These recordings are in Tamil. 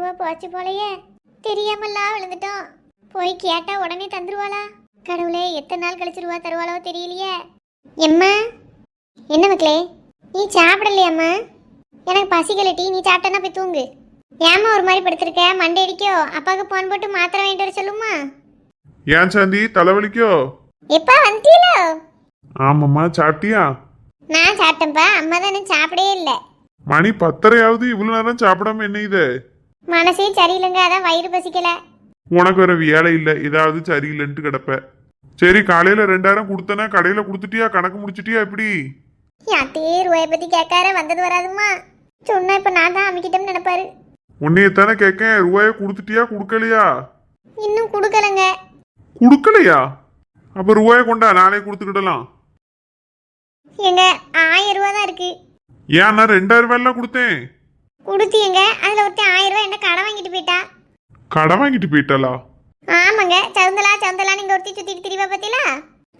ரூபா போச்சு போலயே. தெரியாமல்லாம் விழுந்துட்டோம். போய் கேட்டா உடனே தந்துருவாளா? கடவுளே, எத்தனை நாள் கழிச்சு ரூபா தருவாளோ தெரியலையே. எம்மா, என்ன மக்களே, நீ சாப்பிடலையாம்மா? எனக்கு பசிக்கலட்டி, நீ சாப்பிட்டனா போய் தூங்கு. ஏமா ஒரு மாதிரி படுத்திருக்க? மண்டை அடிக்கோ? அப்பாவுக்கு போன் போட்டு மாத்திரை வாங்கிட்டு வர சொல்லுமா? ஏன் சாந்தி, தலைவலிக்கோ? எப்பா வந்துட்டீங்களோ? ஆமாம்மா, சாப்பிட்டியா? நான் சாப்பிட்டேன்ப்பா, அம்மா தான் எனக்கு சாப்பிடவே இல்லை. மணி 10:30 இவ்வளவு நேரம் சாப்பிடாம என்ன இது? மனசே சரியில்லைங்க, அதான் வயிறு பசிக்கல. உனக்கு வேற வேலை இல்லை, ஏதாவது சரியில்லைன்ட்டு கிடப்ப. சரி, காலையில 2000 கொடுத்தனா கடையில கொடுத்துட்டியா? கணக்கு முடிச்சிட்டியா? எப்படி? யாத்தே ரூபாயை பத்தி கேட்கார வந்தது வராதுமா. சொன்னா இப்ப நான் தான் அமைக்கிட்டோம்னு நினைப்பாரு. உன்னையத்தானே கேட்கேன், ரூபாய கொடுத்துட்டியா கொடுக்கலையா? இன்னும் கொடுக்கலங்க. கொடுக்கலையா? அப்ப ரூபாய கொண்டா, நாளே கொடுத்துக்கிடலாம். எங்க 1000 ரூபா தான் இருக்கு. ஏன் நான் 2000 கொடுத்தேன். கொடுத்தீங்க, அதுல ஒருத்தி 1000 ரூபாய் என்ன கடை வாங்கிட்டு போயிட்டா. கடை வாங்கிட்டு போயிட்டாளா? ஆமாங்க, சவுந்தலா நீங்க ஒருத்தி சுத்திட்டு திரிவா பத்திலா.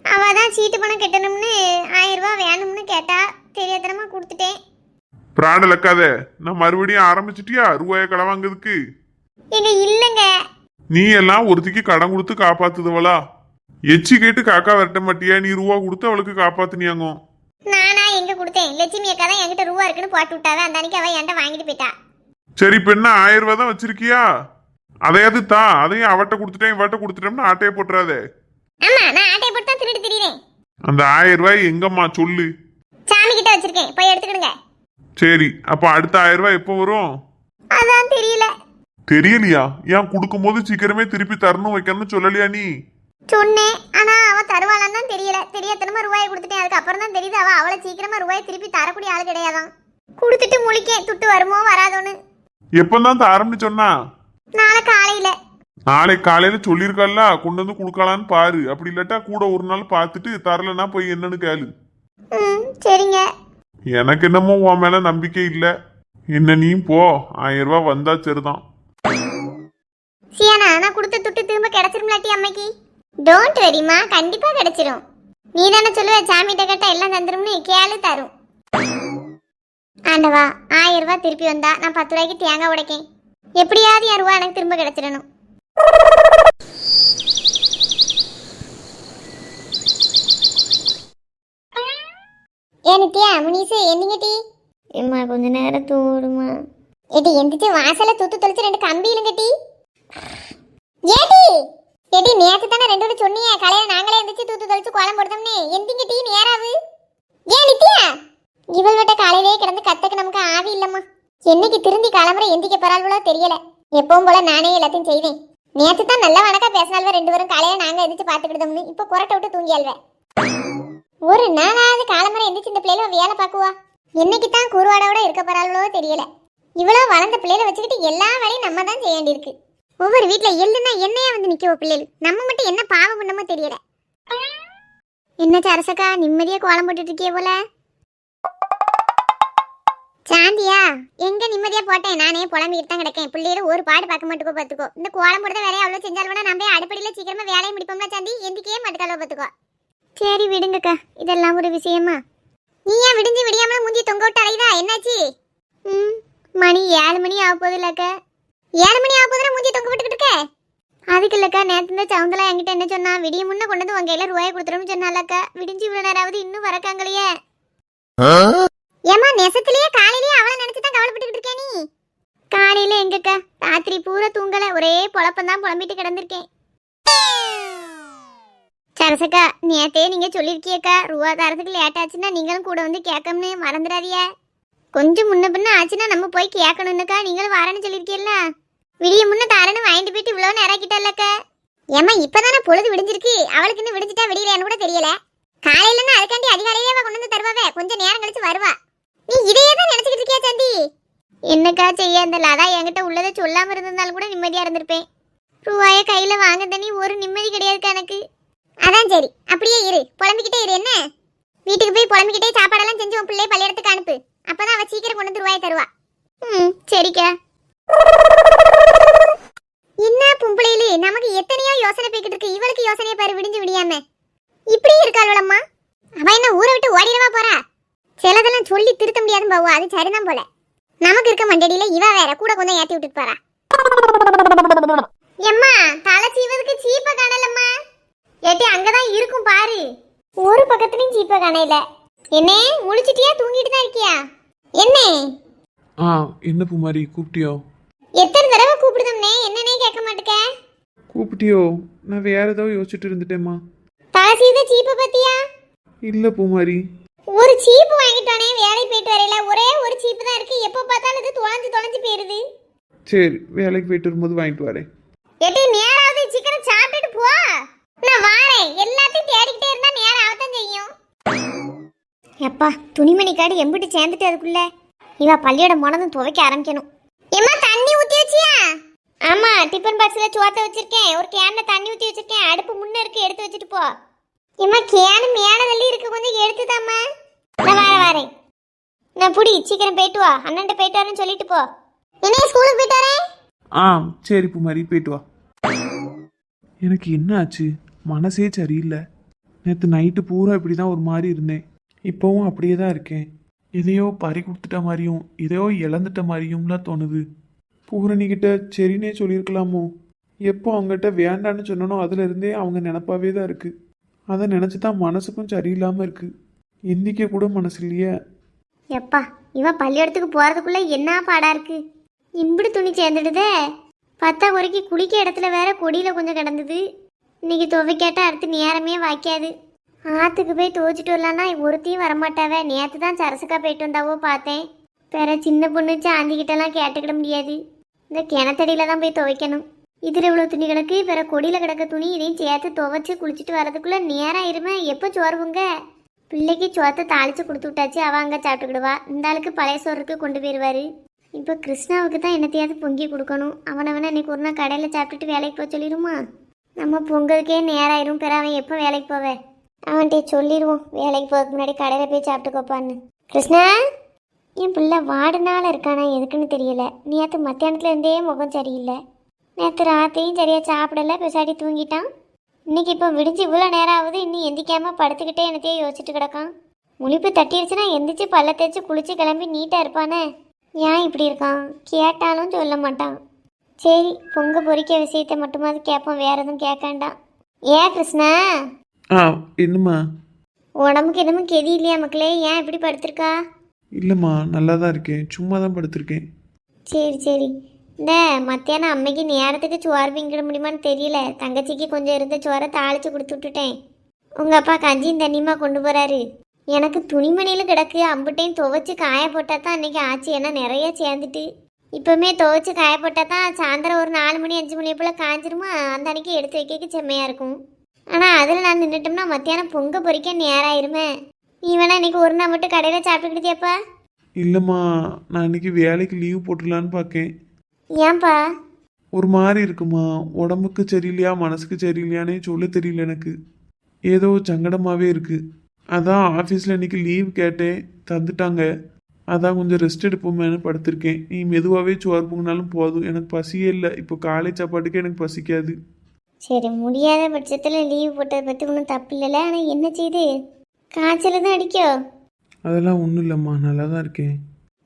அவதான் சீட்டு பணம் கட்டணும்னு 1000 ரூபாய் வேணும்னு கேட்டா, தெரியாதனமா கொடுத்துட்டேன். பிராட லக்காத, நான் மறுபடியும் ஆரம்பிச்சிட்டியா ரூபாய கடை வாங்குறதுக்கு? எங்க இல்லங்க. நீ எல்லாம் ஒருத்திக்கு கடன் கொடுத்து காப்பாத்துதவளா? எச்சி கேட்டு காக்கா விரட்ட மாட்டியா? நீ ரூபா கொடுத்து அவளுக்கு காப்பாத்துனியாங்க. நானா எங்க கொடுத்தேன்? லட்சுமி அக்கா தான் என்கிட்ட ரூபா இருக்குன்னு போட்டு விட்டாவே, அந்த அன்னைக்கு அவ என்கிட்ட வாங்கிட்டு போயிட்டா. சரி, இப்ப என்ன 1000 ரூபாய் தான் வச்சிருக்கியா? அதையாவது தா. அதையும் அவட்ட கொடுத்துட்டேன் இவட்ட கொடுத்துட்டோம்னா ஆட்டையை போட்டுறாதே. ஆமா, நான் ஆட்டையை போட்டு தான் திருடி திரிறேன். அந்த 1000 ரூபாய் எங்கம்மா சொல்லு? சாமி கிட்ட வச்சிருக்கேன், போய் எடுத்துக்கிடுங்க. சரி, அப்ப அடுத்த 1000 ரூபாய் எப்போ வரும்? அதான் தெரியல. தெரியலையா? ஏன் கொடுக்கும் போது சீக்கிரமே திருப்பி தரணும் வைக்கணும்னு சொல்லலையா நீ? சொன்னேன், ஆனா அவ தருவாளான்னு தான் தெரியல. தெரியாதனமா ரூபாயை கொடுத்துட்டேன். அதுக்கப்புறம் தான் தெரியுது அவ அவளை சீக்கிரமா ரூபாயை திருப்பி தரக்கூடிய ஆள் கிடையாதான். கொடுத்துட்டு முழிக்கேன், துட்டு வருமோ வராதோன்னு. எப்பதான் ஆரம்பிச்சு சொன்னா? நாளை காலையில. நாளைக்கு காலையில சொல்லியிருக்கால, கொண்டு வந்து கொடுக்கலான்னு பாரு. அப்படி இல்லாட்டா கூட ஒரு நாள் பார்த்துட்டு தரலன்னா போய் என்னன்னு கேளு. சரிங்க. எனக்கு என்னமோ உன் மேல நம்பிக்கை இல்ல. என்ன நீ போ, 1000 ரூபாய் வந்தா சரிதான். சியானா, நான் கொடுத்த துட்டு திரும்ப கிடைச்சிரும்லாட்டி அம்மைக்கு? டோன்ட் வெரிமா, கண்டிப்பா கிடைச்சிரும். நீ தானே சொல்லுவ சாமிகிட்ட கேட்டா எல்லாம் தந்துரும்னு. கேளு, தரும். ஆண்டவா, 1000 ரூபாய் திருப்பி வந்தா நான் 10 ரூபாய்க்கு தேங்காய் உடைக்கேன். எப்படியாவது என் ரூபா எனக்கு திரும்ப கிடைச்சிடணும். ஏனிட்டியா முனிசு எந்திங்கட்டி. ஏம்மா கொஞ்ச நேரம் தூடுமா. ஏடி எந்திரிச்சு வாசல தூத்து தொலைச்சு 2 கம்பி இழுங்கட்டி. ஏடி ஏடி, நேத்து தானே 2 சொன்னீங்க காலையில நாங்களே எந்திரிச்சு தூத்து தொலைச்சு கோலம் போடுதோம்னே. எந்திங்கட்டி, நேராவு. ஏன் நித்யா, இவள்கிட்ட காலையிலே கிடந்து கத்தக்கு நமக்கு ஆவி இல்லம்மா. என்னைக்கு திருந்தி காலம்பரை எந்திக்க போறாள்களோ தெரியல. எப்பவும் போல நானே எல்லாத்தையும் செய்வேன். நேத்து தான் நல்ல வணக்கா பேசினால்வ 2 பேரும். காலையில நாங்க எந்திரிச்சு பாத்துக்கிட்டோம்னு இப்ப குரட்டை விட்டு தூங்கியாள்வ. ஒரு நாளாவது காலம்பரை எந்திரிச்சு இந்த பிள்ளைல வேலை பாக்குவா. என்னைக்கு தான் குருவாடோட இருக்க போறாள்களோ தெரியல. இவ்வளவு வளர்ந்த பிள்ளைல வச்சுக்கிட்டு எல்லா வேலையும் நம்ம தான் செய்ய வேண்டியிருக்கு. ஒவ்வொரு வீட்டுல எள்ளுன்னா என்னையா வந்து நிக்கவோ பிள்ளைகள். நம்ம மட்டும் என்ன பாவம் பண்ணமோ தெரியல. என்ன சரசக்கா, நிம்மதியா கோலம் போட்டுட்டு இருக்கிய போல. சாந்தியா, எங்க நிம்மதியா போட்டேன். நானே புலம்பிக்கிட்டு தான் கிடக்கேன். பிள்ளைகள் ஒரு பாடு பார்க்க மாட்டுக்கோ பாத்துக்கோ. இந்த கோலம் போடுற வேலையை அவ்வளவு செஞ்சாலும் நம்ம அடுப்படியில சீக்கிரமா வேலையை முடிப்போம்னா சாந்தி, எந்திக்கவே மாட்டுக்காலோ பாத்துக்கோ. சரி விடுங்கக்கா, இதெல்லாம் ஒரு விஷயமா? நீ ஏன் விடிஞ்சு விடியாமல மூஞ்சி தொங்க விட்டு அலையுதா? என்னாச்சு? மணி 7 மணி ஆக போகுது இல்லக்கா. 7 மணி ஆக போதுனா மூஞ்சி தொங்க விட்டுக்கிட்டு இருக்க? அதுக்கு இல்லக்கா, நேற்று இந்த சவுந்தலா என்கிட்ட என்ன சொன்னா, விடிய முன்ன கொண்டு வந்து உங்க கையில ரூபாயை கொடுத்துருன்னு சொன்னாலக்கா. விடிஞ்சு இவ்வளவு நேராவது இன்னும் வரக்காங்களையே. ஏமா, நெசத்திலேயே காலையிலேயே அவளை நினைச்சுதான் கவலைப்பட்டுக்கிட்டு இருக்கேன் நீ. காலையில எங்கக்கா, ராத்திரி பூரா தூங்கல. ஒரே பொழப்பந்தான் புலம்பிட்டு கிடந்திருக்கேன். சரசக்கா, நேத்தே நீங்க சொல்லிருக்கியக்கா, ரூபா தரத்துக்கு லேட் ஆச்சுன்னா நீங்களும் கூட வந்து கேட்கணும்னு மறந்துடாதிய. கொஞ்சம் முன்ன பின்ன ஆச்சுன்னா நம்ம போய் கேட்கணும்னுக்கா. நீங்களும் வரேன்னு சொல்லிருக்கீல்ல. விடிய முன்ன தாரன்னு வாங்கிட்டு போயிட்டு இவ்வளவு நேரம் ஆக்கிட்டாலக்கா. ஏமா, இப்பதானே பொழுது விடிஞ்சிருக்கு. அவளுக்கு இன்னும் விடிஞ்சிட்டா விடியலையான்னு கூட தெரியல. காலையிலன்னா அதுக்காண்டி அதிகாலையே கொண்டு வந்து தருவாவே. கொஞ்சம் நேரம் கழிச்சு வருவா. நீ இதையே தான் நினைச்சுக்கிட்டு இருக்கியா சந்தி? என்னக்கா செய்ய, அந்த லதா என்கிட்ட உள்ளதை சொல்லாம இருந்திருந்தாலும் கூட நிம்மதியா இருந்திருப்பேன். ரூபாய கையில வாங்க தண்ணி ஒரு நிம்மதி கிடையாதுக்கா எனக்கு. அதான் சரி, அப்படியே இரு, புலம்பிக்கிட்டே இரு. என்ன வீட்டுக்கு போய் புலம்பிக்கிட்டே சாப்பாடெல்லாம் செஞ்சு உன் பிள்ளைய பள்ளியிடத்துக்கு அனுப்பு. அப்பதான் அவ சீக்கிரம் கொண்டு வந்து ரூபாயை தருவா. சரிக்கா. என்ன பொம்பளையிலே, நமக்கு எத்தனையோ யோசனை போய்கிட்டு இருக்கு. இவளுக்கு யோசனையை பாரு, விடிஞ்சு விடியாம இப்படி இருக்காளம்மா. அவ என்ன ஊரை விட்டு ஓடிடவா போறா? சிலதெல்லாம் சொல்லி திருத்த முடியாது பாவா. அது சரிதான் போல. நமக்கு இருக்க மண்டடியில இவ வேற கூட கொஞ்சம் ஏத்தி விட்டுட்டு போறா. எம்மா தலை சீவதுக்கு சீப்ப காணலம்மா. ஏட்டி அங்கதான் இருக்கும் பாரு. ஒரு பக்கத்துலயும் சீப்ப காணையில. என்ன முழிச்சிட்டியா தூங்கிட்டு தான் இருக்கியா? என்ன என்ன பூமாரி கூப்பிட்டியோ? எத்தனை தடவை கூப்பிடுதம்னே என்னன்னே கேட்க மாட்டேக்க. கூப்பிட்டியோ? நான் வேற ஏதோ யோசிச்சுட்டு இருந்துட்டேம்மா. தலை சீத சீப்ப பத்தியா? இல்லை பூமாரி. ஒரு சீப்பு வாங்கிட்டானே வேலைக்கு போயிட்டு வரையில. ஒரே ஒரு சீப்பு தான் இருக்கு. எப்போ பார்த்தாலும் இது தொலைஞ்சு போயிருது. சரி, வேலைக்கு போயிட்டு வரும்போது வாங்கிட்டு வரேன். எட்டி நேராவது சீக்கிரம் சாப்பிட்டுட்டு போ. நான் வாரேன். எல்லாத்தையும் தேடிக்கிட்டே இருந்தா நேரம் ஆகத்தான் செய்யும். எப்பா துணிமணி காடு எம்பிட்டு சேர்ந்துட்டு அதுக்குள்ள இவ பள்ளியோட மனதும் துவைக்க ஆரம்பிக்கணும். ஏம்மா தண்ணி ஊத்தி வச்சியா? ஆமா டிஃபன் பாக்ஸ்ல சோத்த வச்சிருக்கேன். ஒரு கேன்ல தண்ணி ஊத்தி வச்சிருக்கேன். அடுப்பு முன்ன இருக்கு, எடுத்து வச்சுட்டு போ. ஏம்மா கேன் மேல தள்ளி இருக்கு, கொஞ்சம் எடுத்துதாம்மா. நான் வரேன். நான் புடி சீக்கிரம் போயிட்டு வா. அண்ணன்ட்ட போயிட்டு வரேன்னு சொல்லிட்டு போ. என்ன ஸ்கூலுக்கு போயிட்டு வரேன். சரி பூமாரி, போயிட்டு வா. எனக்கு என்ன ஆச்சு? மனசே சரியில்லை. நேற்று நைட்டு பூரா இப்படி தான் ஒரு மாதிரி இருந்தேன். இப்போவும் அப்படியே தான் இருக்கேன். எதையோ பறி கொடுத்துட்ட மாதிரியும் எதையோ இழந்துட்ட மாதிரியும்லாம் தோணுது. பூரணிக்கிட்ட சரின்னே சொல்லியிருக்கலாமோ? எப்போ அவங்ககிட்ட வேண்டான்னு சொன்னனோ அதுலேருந்தே அவங்க நினப்பாவே தான் இருக்குது. அதை நினச்சி தான் மனசுக்கும் சரியில்லாமல் இருக்குது. எந்திக்க கூட மனசு இல்லையே. எப்பா இவன் பள்ளியோடத்துக்கு போகிறதுக்குள்ளே என்ன பாடா இருக்கு. இப்படி துணி சேர்ந்துடுதே. பத்தா குறைக்கு குளிக்க இடத்துல வேற கொடியில் கொஞ்சம் கிடந்தது. இன்னைக்கு துவைக்காட்டா அடுத்து நேரமே வாய்க்காது. ஆற்றுக்கு போய் துவைச்சிட்டு வரலான்னா ஒருத்தையும் வரமாட்டாவே. நேற்று தான் சரசுக்கா போயிட்டு வந்தாவோ பார்த்தேன். வேற சின்ன பொண்ணு சாந்திக்கிட்டலாம் கேட்டுக்கிட முடியாது. இந்த கிணத்தடியில் தான் போய் துவைக்கணும். இதில் இவ்வளோ துணி கிடக்கு. வேற கொடியில் கிடக்க துணி இதையும் சேர்த்து துவைச்சி குளிச்சுட்டு வரதுக்குள்ளே நேரம் ஆயிருமே. எப்போ சோறுவுங்க? பிள்ளைக்கு சோத்தை தாளித்து கொடுத்து விட்டாச்சு. அவள் அங்கே சாப்பிட்டுக்கிடுவா. இந்த ஆளுக்கு பழைய சோறுக்கு கொண்டு போயிடுவார். இப்போ கிருஷ்ணாவுக்கு தான் என்னத்தையாவது பொங்கி கொடுக்கணும். அவனை வேணா இன்னைக்கு ஒரு நாள் கடையில் சாப்பிட்டுட்டு வேலைக்கு போக சொல்லிடுமா? நம்ம பொங்கலுக்கே நேரம் ஆயிரும். பிற அவன் எப்போ வேலைக்கு போவேன்? அவன்கிட்ட சொல்லிடுவோம் வேலைக்கு போகிறதுக்கு முன்னாடி கடையில் போய் சாப்பிட்டுக்கோப்பான்னு. கிருஷ்ணா என் பிள்ளை வாடுனால இருக்கானா எதுக்குன்னு தெரியல. நேற்று மத்தியானத்துல இருந்தே முகம் சரியில்லை. நேற்று ராத்திரியும் சரியாக சாப்பிடல, பெசாடி தூங்கிட்டான். இன்னைக்கு இப்போ விடிஞ்சு இவ்வளோ நேரம் ஆகுது இன்னும் எந்திக்காம படுத்துக்கிட்டே என்னத்தையே யோசிச்சுட்டு கிடக்கான். முழிப்பு தட்டிடுச்சுன்னா எந்திரிச்சு பல்ல தேய்ச்சி குளிச்சு கிளம்பி நீட்டாக இருப்பானே. ஏன் இப்படி இருக்கான்? கேட்டாலும் சொல்ல மாட்டான். சரி பொங்க பொறிக்க விஷயத்தை மட்டுமாவது கேட்போம், வேற எதுவும் கேட்காண்டாம். ஏன் கிருஷ்ணா என்னம்மா? உடம்புக்கு என்னமோ கெதி இல்லையா மக்களே? ஏன் இப்படி படுத்திருக்கா? இல்லைம்மா, நல்லா தான் இருக்கேன். சும்மா தான் படுத்திருக்கேன். சரி இந்த மத்தியானம் அம்மைக்கு நேரத்துக்கு சோறு பிங்கிட முடியுமான்னு தெரியல. தங்கச்சிக்கு கொஞ்சம் இருந்த சோறை தாளித்து கொடுத்து விட்டுட்டேன். உங்கள் அப்பா கஞ்சியும் தண்ணியுமா கொண்டு போகிறாரு. எனக்கு துணிமணியில் கிடக்கு. அம்புட்டையும் துவைச்சி காய போட்டால் தான் அன்றைக்கி ஆச்சு. ஏன்னா நிறைய சேர்ந்துட்டு இப்போவுமே துவைச்சி காய போட்டால் தான் சாயந்தரம் ஒரு 4 மணி 5 மணி போல் காய்ஞ்சிருமா. அந்த அன்றைக்கி எடுத்து வைக்க செம்மையாக இருக்கும். ஆனால் அதில் நான் நின்றுட்டோம்னா மத்தியானம் பொங்க பொறிக்க நேரம் ஆயிருமே. நீ வேணா இன்னைக்கு ஒரு நாள் மட்டும் கடையில் சாப்பிட்டுக்கிட்டியாப்பா? இல்லைம்மா, நான் இன்னைக்கு வேலைக்கு லீவ் போட்டுடலான்னு பார்க்கேன். ஏன்பா? ஒரு மாதிரி இருக்குமா. உடம்புக்கு சரியில்லையா மனசுக்கு சரியில்லையானே சொல்ல தெரியல எனக்கு. ஏதோ சங்கடமாகவே இருக்குது. அதான் ஆஃபீஸில் இன்னைக்கு லீவ் கேட்டேன், தந்துட்டாங்க. அதான் கொஞ்சம் ரெஸ்ட் எடுப்போமேனு படுத்திருக்கேன். நீ மெதுவாகவே சோறு பொங்கினாலும் போதும். எனக்கு பசியே இல்லை. இப்போ காலை சாப்பாட்டுக்கே எனக்கு பசிக்காது. சரி முடியாத பட்சத்தில் லீவ் போட்டதை பற்றி ஒன்றும் தப்பு இல்லைல்ல. ஆனால் என்ன செய்யுது? காய்ச்சல் தான் அடிக்கோ? அதெல்லாம் ஒன்றும் இல்லைம்மா, நல்லா தான் இருக்கேன்.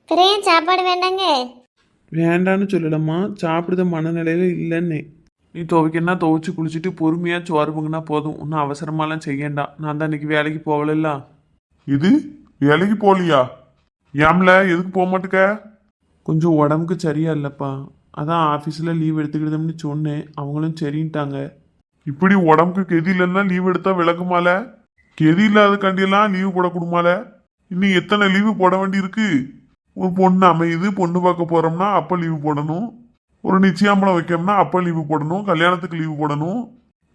பிறகு ஏன் சாப்பாடு வேண்டாங்க? வேண்டான்னு சொல்லலம்மா, சாப்பிடுத மனநிலையில் இல்லைன்னு. நீ துவைக்கன்னா துவைச்சி குளிச்சுட்டு பொறுமையாக சோறு பொங்கினா போதும். ஒன்றும் அவசரமாலாம் செய்யண்டா. நான் தான் இன்னைக்கு வேலைக்கு போகல. இது வேலைக்கு போகலையா? ஏம்ல எதுக்கு போக மாட்டுக்க? கொஞ்சம் உடம்புக்கு சரியா இல்லைப்பா. அதான் ஆஃபீஸில் லீவ் எடுத்துக்கிட்டோம்னு சொன்னேன். அவங்களும் சரின்ட்டாங்க. இப்படி உடம்புக்கு கெதி இல்லைன்னா லீவ் எடுத்தா விளக்குமால? கெதி இல்லாதக்காண்டியெல்லாம் லீவு போடக்கூடுமால? இன்னும் எத்தனை லீவு போட வேண்டி இருக்கு? ஒரு பொண்ணு அமையுது, பொண்ணு பார்க்க போறோம்னா அப்ப லீவு போடணும். ஒரு நிச்சயாம்பலம் வைக்கணும்னா அப்ப லீவு போடணும். கல்யாணத்துக்கு லீவு போடணும்.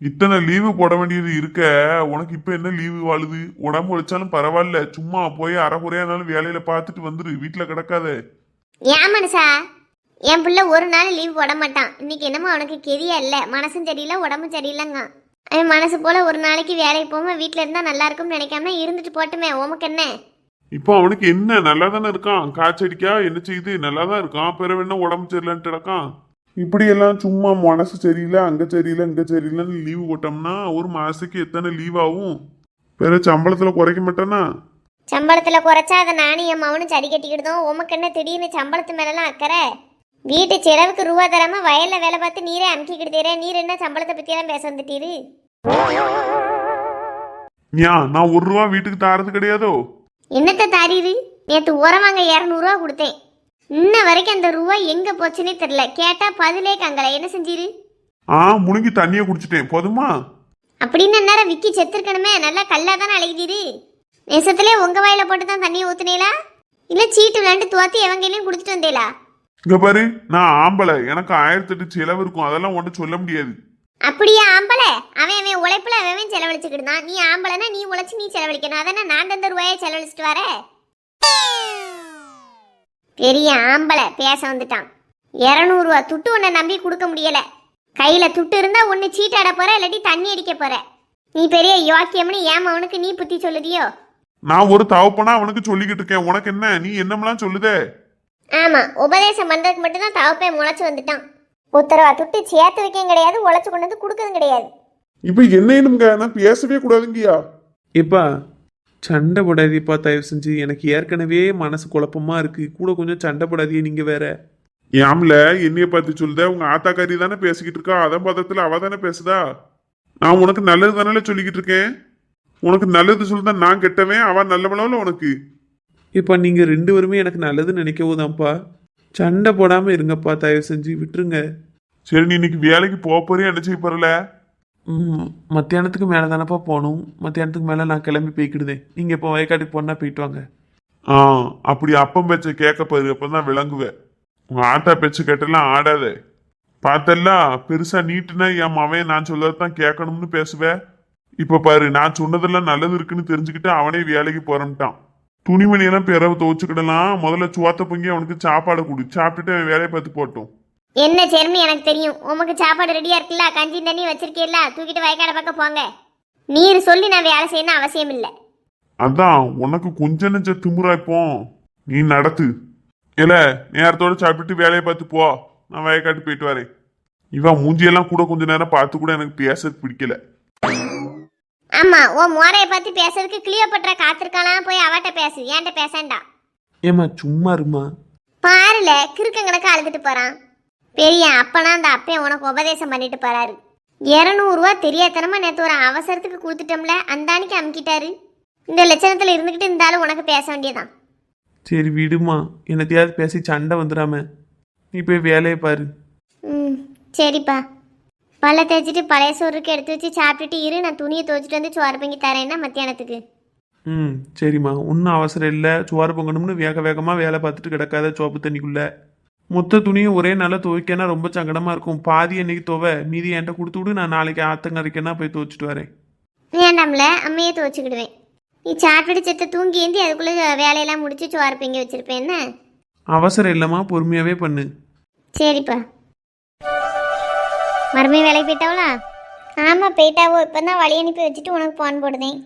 இத்தனை லீவு போட வேண்டியது இருக்க உனக்கு இப்ப என்ன லீவு வாழுது? உடம்பு வச்சாலும் பரவாயில்ல, சும்மா போய் அரைகுறையா இருந்தாலும் வேலையில பார்த்துட்டு வந்துரு, வீட்டுல கிடக்காத. ஏன் மனுஷா, என் பிள்ளை ஒரு நாள் லீவ் போட மாட்டான். இன்னைக்கு என்னமோ அவனுக்கு கெதியா இல்லை, மனசும் சரியில்லை உடம்பும் சரியில்லைங்க. அவன் மனசு போல ஒரு நாளைக்கு வேலைக்கு போகாம வீட்டில் இருந்தா நல்லா இருக்கும்னு நினைக்காம இருந்துட்டு போட்டுமே. உமக்கு என்ன இப்போ? அவனுக்கு என்ன நல்லா தானே இருக்கான். காய்ச்சடிக்கா என்ன செய்யுது? நல்லா தான் இருக்கான். பிறகு என்ன உடம்பு சரியில்லைன்ட்டு கிடக்கான். இப்படி எல்லாம் சும்மா மனசு சரியில்லை, அங்க சரியில்லை இங்க சரியில்லைன்னு லீவு போட்டோம்னா ஒரு மாசத்துக்கு எத்தனை லீவ் ஆகும்? பிறகு சம்பளத்துல குறைக்க மாட்டானா? சம்பளத்துல குறைச்சா அதை நானும் என் மவனும் சரி கட்டிக்கிட்டோம். உமக்கு என்ன திடீர்னு சம்பளத்து மேலாம் அக்கறை? வீட்டு செலவுக்கு ரூபா தராம வயல்ல வேலை பார்த்து நீரே அமுக்கிக்கிட்டு தர, நீர் என்ன சம்பளத்தை பத்தியெல்லாம் பேச வந்துட்டீரு? ஏன் நான் 1 ரூபா வீட்டுக்கு தாரது கிடையாதோ? என்னத்தை தாரீரு? நேற்று உரம் வாங்க 200 கொடுத்தேன். இன்ன வரைக்கும் அந்த ரூபா எங்க போச்சுன்னே தெரியல. கேட்டா பதிலே கங்கல. என்ன செஞ்சீரு? முழுங்கி தண்ணியை குடிச்சிட்டேன், போதுமா? அப்படின்னு நேரம் விக்கி செத்துருக்கணுமே. நல்லா கல்லா தானே அழகிதீரு. நெசத்திலே உங்க வாயில போட்டு தான் தண்ணியை ஊத்துனீங்களா, இல்ல சீட்டு விளாண்டு துவாத்தி எவங்களையும் குடிச்சிட்டு வந்தீங்களா? இங்க பாரு, நான் ஆம்பளை, எனக்கு 1008 செலவு இருக்கும், அதெல்லாம் ஒன்றும் சொல்ல முடியாது. அப்படியா ஆம்பளை? அவன் அவன் உழைப்புல அவன் செலவழிச்சுக்கிட்டு. நீ ஆம்பளைனா நீ உழைச்சு நீ செலவழிக்கணும். அதானே நான் தந்த ரூபாயை செலவழிச்சிட்டு வர. பெரிய ஆம்பளை பேச வந்துட்டான். 200 ரூபா துட்டு உன்னை நம்பி கொடுக்க முடியல. கையில துட்டு இருந்தா ஒன்னு சீட்டாட போற, இல்லாட்டி தண்ணி அடிக்க போற. நீ பெரிய யோக்கியம்னு ஏன் அவனுக்கு நீ புத்தி சொல்லுதியோ? நான் ஒரு தவப்பனா அவனுக்கு சொல்லிக்கிட்டு இருக்கேன், உனக்கு என்ன? நீ என்னமெல்லாம் சொல்லுதே? ஆமா, உபதேசம் பண்றதுக்கு மட்டும்தான் தவப்பை முளைச்சு வந்துட்டான். உத்தரவா துட்டு சேர்த்து வைக்கவும் கிடையாது, உழைச்சு கொண்டு வந்து கொடுக்கறதும் கிடையாது. இப்ப என்னங்க, நான் பேசவே கூடாதுங்கயா. இப்பா சண்டை போடாதீப்பா, தயவு செஞ்சு. எனக்கு ஏற்கனவே மனசு குழப்பமா இருக்கு, கூட கொஞ்சம் சண்டை போடாதீங்க நீங்க வேற. ஏம்ல என்னைய பார்த்து சொல்லுத? உங்க ஆத்தாக்காரி தானே பேசிக்கிட்டு இருக்கா, அதன் பதத்துல அவ தானே பேசுதா? நான் உனக்கு நல்லது தானே சொல்லிக்கிட்டு இருக்கேன். உனக்கு நல்லது சொல்லுதான் நான் கெட்டவன், அவ நல்லவளவுல உனக்கு. இப்போ நீங்க 2 பேருமே எனக்கு நல்லது நினைக்கவுதான்ப்பா. சண்டை போடாம இருங்கப்பா, தயவு செஞ்சு விட்டுருங்க. சரி, நீ இன்னைக்கு வேலைக்கு போறியா? என்ன செய்ய போறல? மத்தியானத்துக்கு மேலே தானப்பா போகணும். மத்தியானத்துக்கு மேலே நான் கிளம்பி போய்க்கிடுதேன். நீங்கள் இப்போ வயக்காட்டுக்கு போனா போயிட்டு வாங்க. அப்படி அப்பம் பேச்ச கேட்க பாரு, அப்பதான் விளங்குவேன். உங்க ஆத்தா பேச்சு கேட்டெல்லாம் ஆடாத. பார்த்தெல்லாம் பெருசா நீட்டுனா என் மவன் நான் சொல்லதான் கேட்கணும்னு பேசுவேன். இப்ப பாரு, நான் சொன்னதெல்லாம் நல்லது இருக்குன்னு தெரிஞ்சுக்கிட்டு அவனே வேலைக்கு போறேன்ட்டான். துணிமணியெல்லாம் பிறவு துவச்சுக்கிடலாம். முதல்ல சுவாத்த பொங்கி அவனுக்கு சாப்பாடு கொடு, சாப்பிட்டுட்டு அவன் வேலையை பார்த்து போட்டோம். என்ன செருமி எனக்கு தெரியும். உமக்கு சாப்பாடு ரெடியா இருக்குல்ல, கஞ்சி தண்ணி வச்சிருக்கீல்ல, தூக்கிட்டு வயக்காட பக்கம் போங்க. நீர் சொல்லி நான் வேலை செய்யணும் அவசியம் இல்லை. அதான் உனக்கு கொஞ்ச நெஞ்ச திமுறாய்ப்போம். நீ நடத்து. இல்ல, நேரத்தோட சாப்பிட்டுட்டு வேலையை பார்த்து போ, நான் வயக்காட்டு போயிட்டு வரேன். இவன் மூஞ்சியெல்லாம் கூட கொஞ்ச நேரம் பார்த்து கூட எனக்கு பேசுறது பிடிக்கல. ஆமா, உன் மோரைய பார்த்து பேசுறதுக்கு கிளியோபட்ரா காத்திருக்கலாம். போய் அவட்ட பேசு, ஏன்ட்ட பேசண்டா. ஏம்மா சும்மா இருமா. பாருல, கிறுக்கங்கணக்கு அழுதுட்டு போறான். பெரிய அப்பனா அந்த அப்பையன் உனக்கு உபதேசம் பண்ணிட்டு போறாரு. 200 ரூபா தெரியாதனமா நேற்று ஒரு அவசரத்துக்கு கொடுத்துட்டோம்ல, அந்த அன்னைக்கு அமுக்கிட்டாரு. இந்த லட்சணத்துல இருந்துகிட்டு இருந்தாலும் உனக்கு பேச வேண்டியதான். சரி விடுமா, என்னத்தையாவது பேசி சண்டை வந்துடாம நீ போய் வேலையை பாரு. சரிப்பா. பல்ல தேய்ச்சிட்டு பழைய சோறுக்கு எடுத்து வச்சு சாப்பிட்டுட்டு இரு. நான் துணியை துவைச்சிட்டு வந்து சோறு பொங்கி தரேன்னா மத்தியானத்துக்கு. சரிம்மா, ஒன்றும் அவசரம் இல்லை. சோறு பொங்கணும்னு வேக வேகமாக வேலை பார்த்துட்டு கிடக்காத சோப்பு தண்ணிக்குள்ள. மொத்த துணியும் ஒரே நாளில் துவைக்கனா ரொம்ப சங்கடமாக இருக்கும். பாதி அன்னைக்கு துவை, மீதி என்கிட்ட கொடுத்து விடு, நான் நாளைக்கு ஆத்தங்கரைக்கனா போய் துவைச்சிட்டு வரேன். வேண்டாம்ல, அம்மையே துவைச்சிக்கிடுவேன். நீ சாப்பிட்டு செத்த தூங்கி ஏந்தி அதுக்குள்ளே வேலையெல்லாம் முடிச்சு சோறு பொங்கி வச்சிருப்பேன். என்ன அவசரம் இல்லைம்மா, பொறுமையாகவே பண்ணு. சரிப்பா. மறுமையும் வேலைக்கு போயிட்டாவளா? ஆமாம் போயிட்டாவோ. இப்போ தான் வழி அனுப்பி வச்சுட்டு உனக்கு போன் போடுதேன்.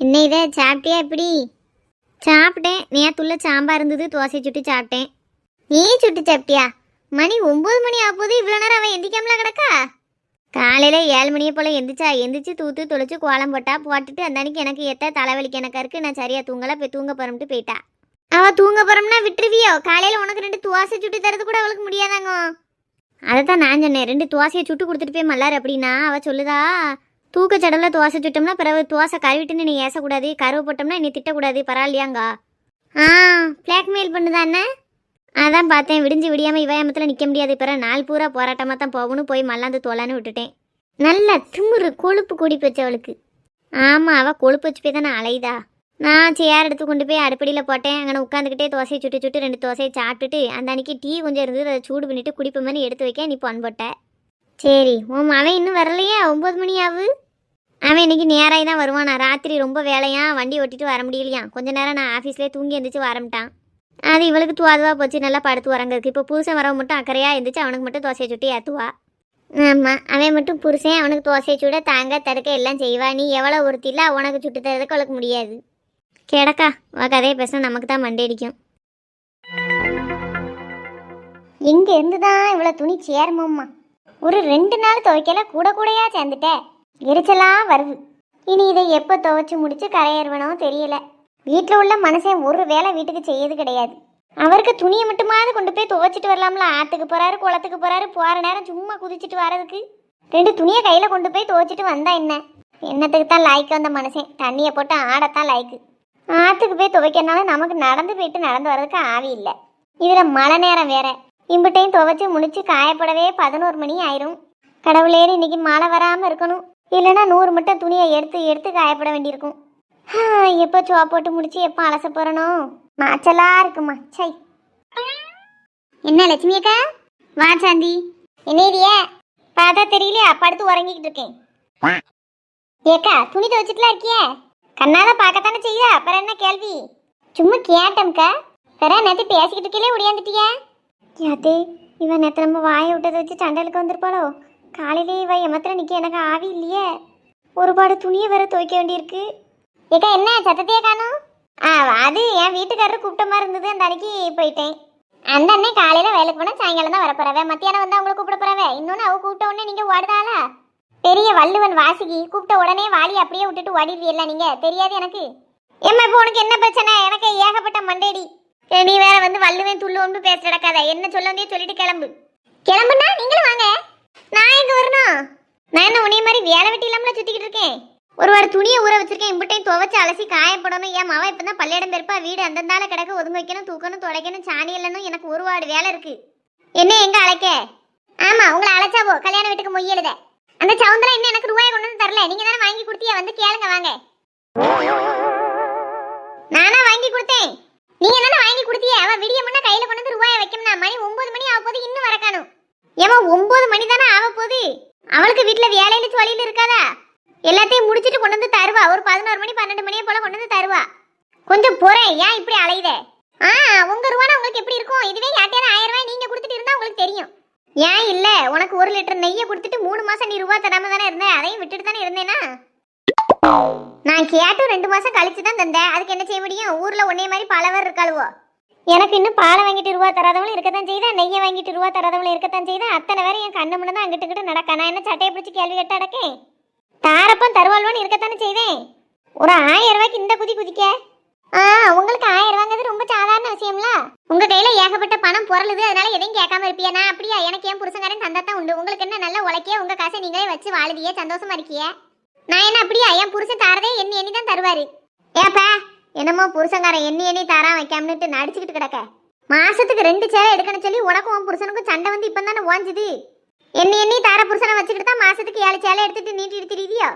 என்ன இதை சாப்பிட்டியா? எப்படி சாப்பிட்டேன். நேற்றுள்ள சாம்பார் இருந்தது, தோசை சுட்டு சாப்பிட்டேன். நீ சுட்டு சாப்பிட்டியா? மணி 9 மணி ஆகும்போது இவ்வளோ நேரம் அவன் எந்திக்காமல கிடக்கா? காலையில் 7 மணியை போல் எந்திரிச்சு தூத்து தொலைச்சி கோலம் போட்டுட்டு அந்த அன்னைக்கு எனக்கு எத்த தலைவலிக்கு எனக்கு இருக்கு, நான் சரியாக தூங்கலை, போய் தூங்க போகிறோம்ட்டு போயிட்டா. அவள் தூங்க போகிறோம்னா விட்டுருவியோ? காலையில் உனக்கு 2 தோசை சுட்டு தரது கூட அவளுக்கு முடியாதாங்க. அதை தான் நான் சொன்னேன், 2 தோசையை சுட்டு கொடுத்துட்டு போய் மல்லாரு அப்படின்னா. அவள் சொல்லுதா, தூக்க சடவில் தோசை சுட்டோம்னா பிறகு தோசை கருவிட்டுன்னு நீ ஏசக்கூடாது, கருவு போட்டோம்னா நீ திட்டக்கூடாது, பரவாயில்லையாங்க. பிளாக்மெயில் பண்ணுதானே? அதான் பார்த்தேன். விடிஞ்சு விடியாமல் இவயமத்தில் நிற்க முடியாது. பிறகு நாள் பூரா போராட்டமாக தான் போகணும். போய் மல்லாந்து தோலான்னு விட்டுட்டேன். நல்ல திமுரு கொழுப்பு கூடி போச்சு அவளுக்கு. ஆமாம், அவள் கொழுப்பு வச்சு போய் தானே அலைதா. நான் சேர் எடுத்து கொண்டு போய் அடுப்படியில் போட்டேன். அங்கே உட்காந்துக்கிட்டே தோசையை சுட்டு 2 தோசையை சாப்பிட்டுட்டு அந்த அன்னைக்கு டீ கொஞ்சம் இருந்தது, அதை சூடு பண்ணிவிட்டு குடிப்ப மாதிரி எடுத்து வைக்க நீ பொன் போட்ட. சரி, அவன் இன்னும் வரலையா? 9 மணி ஆகுது. அவன் இன்னைக்கு நேராகி தான் வருவான். நான் ராத்திரி ரொம்ப வேலையா, வண்டி ஓட்டிட்டு வர முடியலையா. கொஞ்ச நேரம் நான் ஆஃபீஸ்லேயே தூங்கி எழுந்திரிச்சு வரமாட்டான். அது இவளுக்கு துவாதுவா போச்சு, நல்லா படுத்து வரங்கிறதுக்கு. இப்போ புருஷன் வரவன் மட்டும் அக்கறையாக இருந்துச்சு, அவனுக்கு மட்டும் தோசையை சுட்டு ஏற்றுவா. ஆமாம், அவன் மட்டும் புருஷன் அவனுக்கு தோசையை சுட தாங்க தடுக்க எல்லாம் செய்வா. நீ எவ்வளோ ஒருத்தில உனக்கு சுட்டு தரதுக்கு அவளுக்கு முடியாது. கிடக்கா வா, கதையை பேச நமக்கு தான் மண்டடிக்கும். இங்கே இருந்து தான் இவ்வளோ துணி சேருமோம்மா. ஒரு 2 நாள் துவைக்கல கூடையா சேர்ந்துட்ட. எரிச்சலாக வருது. இனி இதை எப்போ துவைச்சி முடிச்சு கரையேறுவனோ தெரியல. வீட்டில் உள்ள மனுஷன் ஒரு வேலை வீட்டுக்கு செய்யறது கிடையாது. அவருக்கு துணியை மட்டுமாவது கொண்டு போய் துவைச்சிட்டு வரலாம்ல. ஆற்றுக்கு போகிறாரு, குளத்துக்கு போகிறாரு, போகிற நேரம் சும்மா குதிச்சிட்டு வர்றதுக்கு 2 துணியை கையில் கொண்டு போய் துவைச்சிட்டு வந்தா என்ன? என்னத்துக்கு தான் லாய்க்கு வந்த மனுஷன், தண்ணியை போட்டு ஆடத்தான் லாய்க்கு. ஆற்றுக்கு போய் துவைக்கிறனால நமக்கு நடந்து போயிட்டு நடந்து வர்றதுக்கு ஆவி இல்லை. இதில் மழை நேரம் வேற. இம்பிட்டையும் துவைச்சி முடிச்சு காயப்படவே 11 மணி ஆயிரும். கடவுளேன்னு இன்னைக்கு மழை வராமல் இருக்கணும், இல்லைன்னா 100 மூட்டை துணியை எடுத்து எடுத்து காயப்பட வேண்டியிருக்கும். எப்போ சோப்பா போட்டு முடிச்சு எப்போ அலச போறனோ, மாச்சலா இருக்குமா. சை. என்ன லட்சுமி அக்கா? வா சாந்தி. என்னைய பார்த்தா தெரியலையா? படுத்து உறங்கிக்கிட்டு இருக்கேன். ஏக்கா துணி துவைச்சிட்டுலாம் இருக்கியே, கண்ணால பார்க்கத்தானே செய்யுதா, அப்புறம் என்ன கேள்வி? சும்மா கேட்டம்க்கா. வேற நேற்று பேசிக்கிட்டு இருக்கீங்களே ஒடியாந்துட்டியா? யாத்தே இவன் நேற்று நம்ம வாயை விட்டதை வச்சு சண்டைகளுக்கு வந்திருப்பாளோ? காலையிலே இவ எமத்தில் நிற்க எனக்கு ஆவி இல்லையே. ஒருபாடு துணியை வேற துவைக்க வேண்டியிருக்கு. ஏக்கா என்ன சத்தத்தையே காணும்? அது என் வீட்டுக்காரர் கூப்பிட்ட மாதிரி இருந்தது, அந்த அன்னைக்கு போயிட்டேன். அந்த அண்ணன் காலையில் வேலைக்கு போனால் சாயங்காலம் தான் வரப்போறவே, மத்தியானம் வந்து அவங்கள கூப்பிட போறவே. இன்னொன்று அவ கூப்பிட்ட உடனே நீங்கள் ஓடுதாளா? பெரிய வள்ளுவன் வாசுகி, கூப்பிட்ட உடனே வாளி அப்படியே விட்டுட்டு ஓடிடுவீல்ல நீங்கள், தெரியாது எனக்கு. ஏம்மா இப்போ உனக்கு என்ன பிரச்சனை? எனக்கு ஏகப்பட்ட மண்டேடி. நீ வேற வந்து வள்ளுவன் துள்ளு ஒன்று பேச நடக்காத. என்ன சொல்ல வந்தே சொல்லிட்டு கிளம்பு. கிளம்புனா நீங்களும் வாங்க. நான் எங்க வரணும்? நான் என்ன உன்னைய மாதிரி வேலை வெட்டி இல்லாமல சுத்திக்கிட்டு இருக்கேன். ஒரு வாரம் துணியை ஊற வச்சிருக்கேன், இம்பிட்டையும் துவைச்சு அலசி காயப்படணும். ஏன் மாவா இப்போ தான் பள்ளியிடம் பெருப்பா, வீடு அந்தந்தால கிடக்க ஒதுங்க வைக்கணும், தூக்கணும், துடைக்கணும், சாணி இல்லைன்னு எனக்கு ஒரு வாடு வேலை இருக்கு. என்ன எங்க அழைக்க? ஆமா உங்களை அழைச்சாவோ கல்யாண வீட்டுக்கு மொய் எழுத. அந்த சவுந்தரா இன்னும் எனக்கு ரூபாய் கொண்டு வந்து தரல, நீங்க தானே வாங்கி கொடுத்தியா? வந்து கேளுங்க வாங்க. நானா வாங்கி கொடுத்தேன்? நீங்க தானே வாங்கி கொடுத்தியே. அவ விடிய முன்ன கையில கொண்டு வந்து ரூபாயை வைக்கணும்னா மணி 9 மணி ஆக போது, இன்னும் வரக்கானும். ஏமா 9 மணி தானே ஆக போகுது, அவளுக்கு வீட்டுல வேலையில தொழில் இருக்காதா? எல்லாத்தையும் முடிச்சிட்டு கொண்டு வந்து தருவா. ஒரு 11 மணி 12 மணியை போல கொண்டு வந்து தருவா. கொஞ்சம் போறேன், ஏன் இப்படி அலையுதே? உங்க ரூபானா உங்களுக்கு எப்படி இருக்கும்? இதுவே யார்ட்டையாவது 1000 ரூபாய் நீங்க கொடுத்துட்டு இருந்தா உங்களுக்கு தெரியும். ஏன் இல்ல, உனக்கு 1 லிட்டர் நெய்யை கொடுத்துட்டு 3 மாசம் நீ ரூபாய் தராம தானே இருந்தேன், அதையும் விட்டுட்டு தானே இருந்தேனா? நான் கேட்டு 2 மாசம் கழிச்சு தான் தந்தேன். அதுக்கு என்ன செய்ய முடியும்? ஊர்ல ஒன்னே மாதிரி பலவர் இருக்காளுவோ. எனக்கு இன்னும் பாலை வாங்கிட்டு ரூபா தராதவளும் இருக்கத்தான் செய்தா, நெய்யை வாங்கிட்டு ரூபா தராதவளும் இருக்கத்தான் செய்தா. அத்தனை வேற என் கண்ணு முன்னதான் அங்கிட்டு கிட்ட நடக்க. நான் என்ன சட்டையை பிடிச்சி கேள்வி கேட்டு அடக்கேன்? தாரப்பம் தருவாள்வான்னு இருக்கத்தானே செய்தேன். ஒரு 1000 ரூபாய்க்கு இந்த குதி குதிக்க. உங்களுக்கு 1000 ரூபாங்கிறது ரொம்ப சாதாரண விஷயம்ல. உங்க கையில ஏகப்பட்ட பணம் பொருளுது, அதனால எதையும் கேட்காம இருப்பியா? நான் அப்படியா? எனக்கு என் புருஷங்காரன் தந்தாத்தான் உண்டு. உங்களுக்கு என்ன நல்ல உழைக்கிய, உங்க காசை நீங்களே வச்சு வாழுதியே, சந்தோஷமா இருக்கிய. நான் என்ன அப்படியா? என் புருஷன் தாரதே எண்ணி எண்ணி தான் தருவாரு. ஏப்பா என்னமோ புருஷங்காரன் எண்ணி எண்ணி தாரா வைக்காமனுட்டு நடிச்சுக்கிட்டு கிடக்க. மாசத்துக்கு 2 சேலை எடுக்கணும் சொல்லி உனக்கும் உன் புருஷனுக்கும் சண்டை வந்து இப்போ தானே ஓஞ்சுது. எண்ணி எண்ணி தார புருஷனை வச்சுக்கிட்டு தான் மாசத்துக்கு 7 சேலை எடுத்துட்டு நீட்டிட்டு திரிவியோ?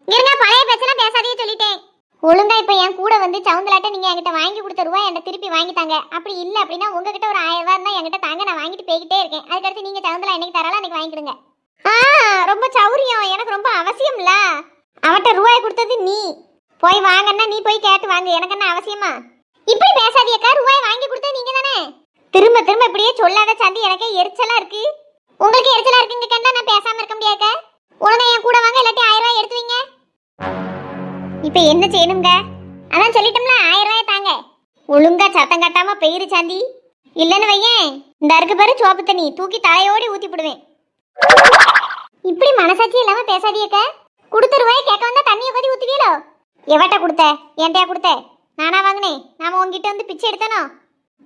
இருங்க, பழைய பேச்செல்லாம் பேசாதே சொல்லிட்டேன். ஒழுங்கா இப்போ என் கூட வந்து சவுந்தலாட்ட நீங்க என்கிட்ட வாங்கி கொடுத்த ரூபாய் என்கிட்ட திருப்பி வாங்கிட்டாங்க. அப்படி இல்லை அப்படின்னா உங்ககிட்ட ஒரு 1000 ரூபாய் இருந்தா என்கிட்ட தாங்க, நான் வாங்கிட்டு போய்கிட்டே இருக்கேன். அதுக்கடுத்து நீங்க சவுந்தலா என்னைக்கு தராலும் அன்னைக்கு வாங்கிடுங்க. ரொம்ப சௌரியம், எனக்கு ரொம்ப அவசியம்ல. அவட்ட ரூபாய் கொடுத்தது நீ, போய் வாங்கன்னா நீ போய் கேட்டு வாங்க, எனக்கு என்ன அவசியமா? இப்படி பேசாதியக்கா, ரூபாய் வாங்கி கொடுத்தா நீங்க தானே. திரும்ப திரும்ப இப்படியே சொல்லாத சாந்தி, எனக்கே எரிச்சலா இருக்கு. உங்களுக்கு எரிச்சலா இருக்குங்க கண்டா நான் பேசாம இருக்க முடியாக்க. உடனே என் கூட வாங்க, இல்லாட்டி 1000 ரூபாய் எடுத்து வைங்க. இப்ப என்ன செய்யணுங்க? அதான் சொல்லிட்டோம்ல, 1000 ரூபாய் தாங்க. ஒழுங்கா சத்தம் கட்டாம பெயிரு சாந்தி, இல்லன்னு வையேன் இந்த அருக்கு பேரு சோப்பு தண்ணி தூக்கி தலையோடி ஊத்தி போடுவேன். இப்படி மனசாட்சி இல்லாம பேசாதியக்க. கொடுத்த ரூபாய் கேட்க வந்தா தண்ணியை கொதி ஊத்துவீங்களோ? எவட்ட கொடுத்த? என்கிட்டயா கொடுத்த? நானா வாங்கினேன்? நாம உங்ககிட்ட வந்து பிச்சை எடுத்தனோ?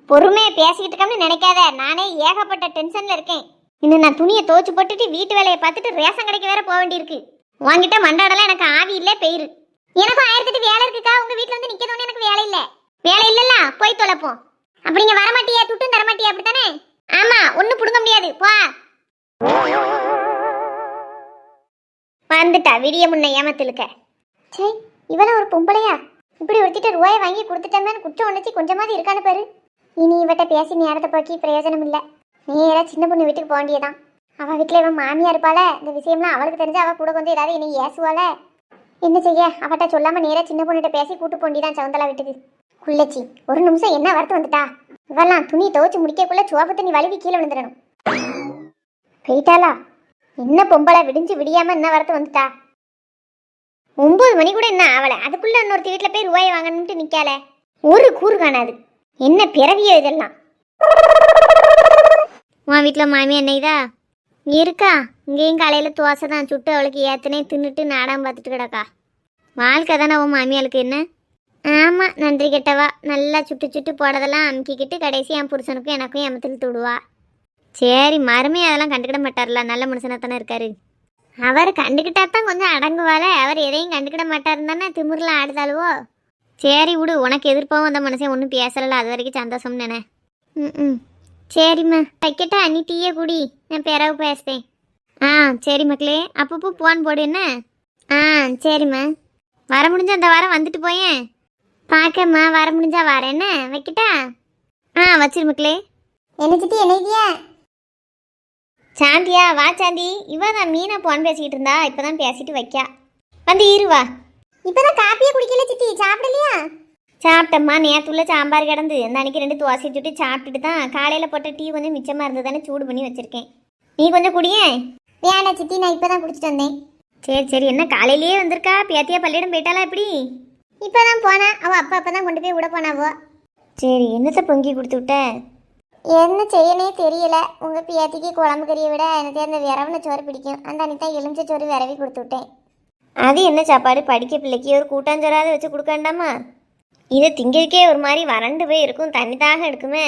பொறுமையை பேசிக்கிட்டு இருக்கோம்னு நினைக்காத, நானே ஏகப்பட்ட டென்ஷன்ல இருக்கேன். இன்னும் நான் துணியை துவச்சு போட்டுட்டு வீட்டு வேலையை பார்த்துட்டு ரேஷன் கடைக்கு வேற போக வேண்டியிருக்கு. உங்ககிட்ட மண்டாடலாம் எனக்கு ஆவி இல்லை, பெயிரு. எனக்கும் 1008 வேலை இருக்குக்கா. உங்க வீட்டுல வந்து நிக்கணும்னு எனக்கு வேலை இல்லை. வேலை இல்லல்ல, போய் தொலைப்போம். அப்படிங்க வரமாட்டியா? துட்டும் தரமாட்டியா? அப்படித்தானே? ஆமா, ஒன்னும் புடுங்க முடியாது, போ. வந்துட்டா விடிய முன்ன ஏமத்திலுக்க. சே, இவள ஒரு பொம்பளையா? இப்படி ஒருத்திட்ட ரூபாயை வாங்கி கொடுத்துட்டோம்னு குற்றம் உணர்ச்சி கொஞ்சமாவது இருக்கான்னு பாரு. இனி இவட்ட பேசி நேரத்தை போக்கி பிரயோஜனம் இல்லை. நேரா சின்ன பொண்ணு வீட்டுக்கு போக வேண்டியதான். அவள் வீட்டில் இவன் மாமியா இருப்பாள. இந்த விஷயம்லாம் அவளுக்கு தெரிஞ்சு அவள் கூட கொஞ்சம் ஏதாவது இனி ஏசுவாள. என்ன செய்ய, அவட்ட சொல்லாம நேரா சின்ன பொண்ணுகிட்ட பேசி கூட்டு போண்டிதான் சவுந்தலா வீட்டுக்கு. குள்ளச்சி ஒரு நிமிஷம் என்ன வரத்து வந்துட்டா. இவெல்லாம் துணி துவச்சு முடிக்கக்குள்ள சோப்பு தண்ணி வலிவி கீழே விழுந்துடணும். போயிட்டாளா? என்ன பொம்பளை விடிஞ்சு விடியாம என்ன வரத்து வந்துட்டா. 9 மணி கூட என்ன ஆவலை, அதுக்குள்ள இன்னொருத்தி வீட்டில் போய் ரூபாயை வாங்கணும்ட்டு நிக்கால. ஒரு கூறு காணாது. என்ன பிறவியோ இதெல்லாம். உன் வீட்டில் மாமியா என்னைதா இருக்கா? இங்கேயும் காலையில் தோசை தான் சுட்டு அவளுக்கு ஏத்தனே தின்னுட்டு நாடாம பார்த்துட்டு கிடக்கா. வாழ்க்கை தானே உன் மாமியாளுக்கு என்ன? ஆமா, நன்றி கெட்டவா. நல்லா சுட்டு சுட்டு போடதெல்லாம் அமுக்கிக்கிட்டு கடைசி என் புருஷனுக்கும் எனக்கும் எமத்தில் தூடுவா. சரி, மருமையை அதெல்லாம் கண்டுக்கிட மாட்டார்ல, நல்ல மனுஷனா தானே இருக்காரு. அவர் கண்டுக்கிட்டா தான் கொஞ்சம் அடங்குவாள. அவர் எதையும் கண்டுக்கிட மாட்டாருன்னு தானே திமிரில் ஆடுதாளுவோ. சரி விடு, உனக்கு எதிர்ப்பாவும் அந்த மனுஷன் ஒன்றும் பேசல, அது வரைக்கும் சந்தோஷம் தானே. ம். சரிம்மா, வைக்கட்டா? நீ டீயே குடி, நான் பிறகு பேசுதேன். ஆ சரி மக்களே, அப்பப்போ போன் போடு என்ன. ஆ சரிம்மா, வர முடிஞ்ச அந்த வாரம் வந்துட்டு போயேன். பார்க்கம்மா, வர முடிஞ்சா வரேன் என்ன. வைக்கட்டா? ஆ வச்சிரு மக்களே. என்ன சித்தி, என்ன சாந்தியா? வா சாந்தி. இவ தான் மீனா போன் பேசிக்கிட்டு இருந்தா, இப்பதான் பேசிட்டு வைக்கா. வந்து இருவா. இப்பதான் காப்பியே குடிக்கல சித்தி, சாப்பிடலையா? சாப்பிட்டம்மா, நேற்றுள்ள சாம்பார் கிடந்து அந்த அன்னைக்கு 2 தோசை சுட்டு சாப்பிட்டுட்டு தான் காலையில் போட்ட டீ கொஞ்சம் மிச்சமாக இருந்ததானே சூடு பண்ணி வச்சிருக்கேன். நீ கொஞ்சம் குடியேன். வேணாம் சித்தி, நான் இப்போ தான் குடிச்சிட்டு வந்தேன். சரி சரி, என்ன காலையிலேயே வந்திருக்கா? பேத்தியா பள்ளியிடம் போயிட்டாளா எப்படி? இப்போ தான் போனா, அவள் அப்பா தான் கொண்டு போய் விட போனாவோ. சரி, என்னத்தை பொங்கி கொடுத்து விட்ட? என்ன செய்யனே தெரியல. உங்கள் பேத்திக்கு குழம்பு கறியை விட எனக்கு அந்த விரவன சோறு பிடிக்கும். அந்த அன்னைக்கு தான் எலுமிச்சை சோறு விரவி கொடுத்து விட்டேன். அது என்ன சாப்பாடு? படிக்க பிள்ளைக்கு ஒரு கூட்டாஞ்சோறாவது வச்சு கொடுக்க வேண்டாமா? இதை திங்கிறதுக்கே ஒரு மாதிரி வறண்டு போய் இருக்கும், தண்ணி தாக எடுக்குமே.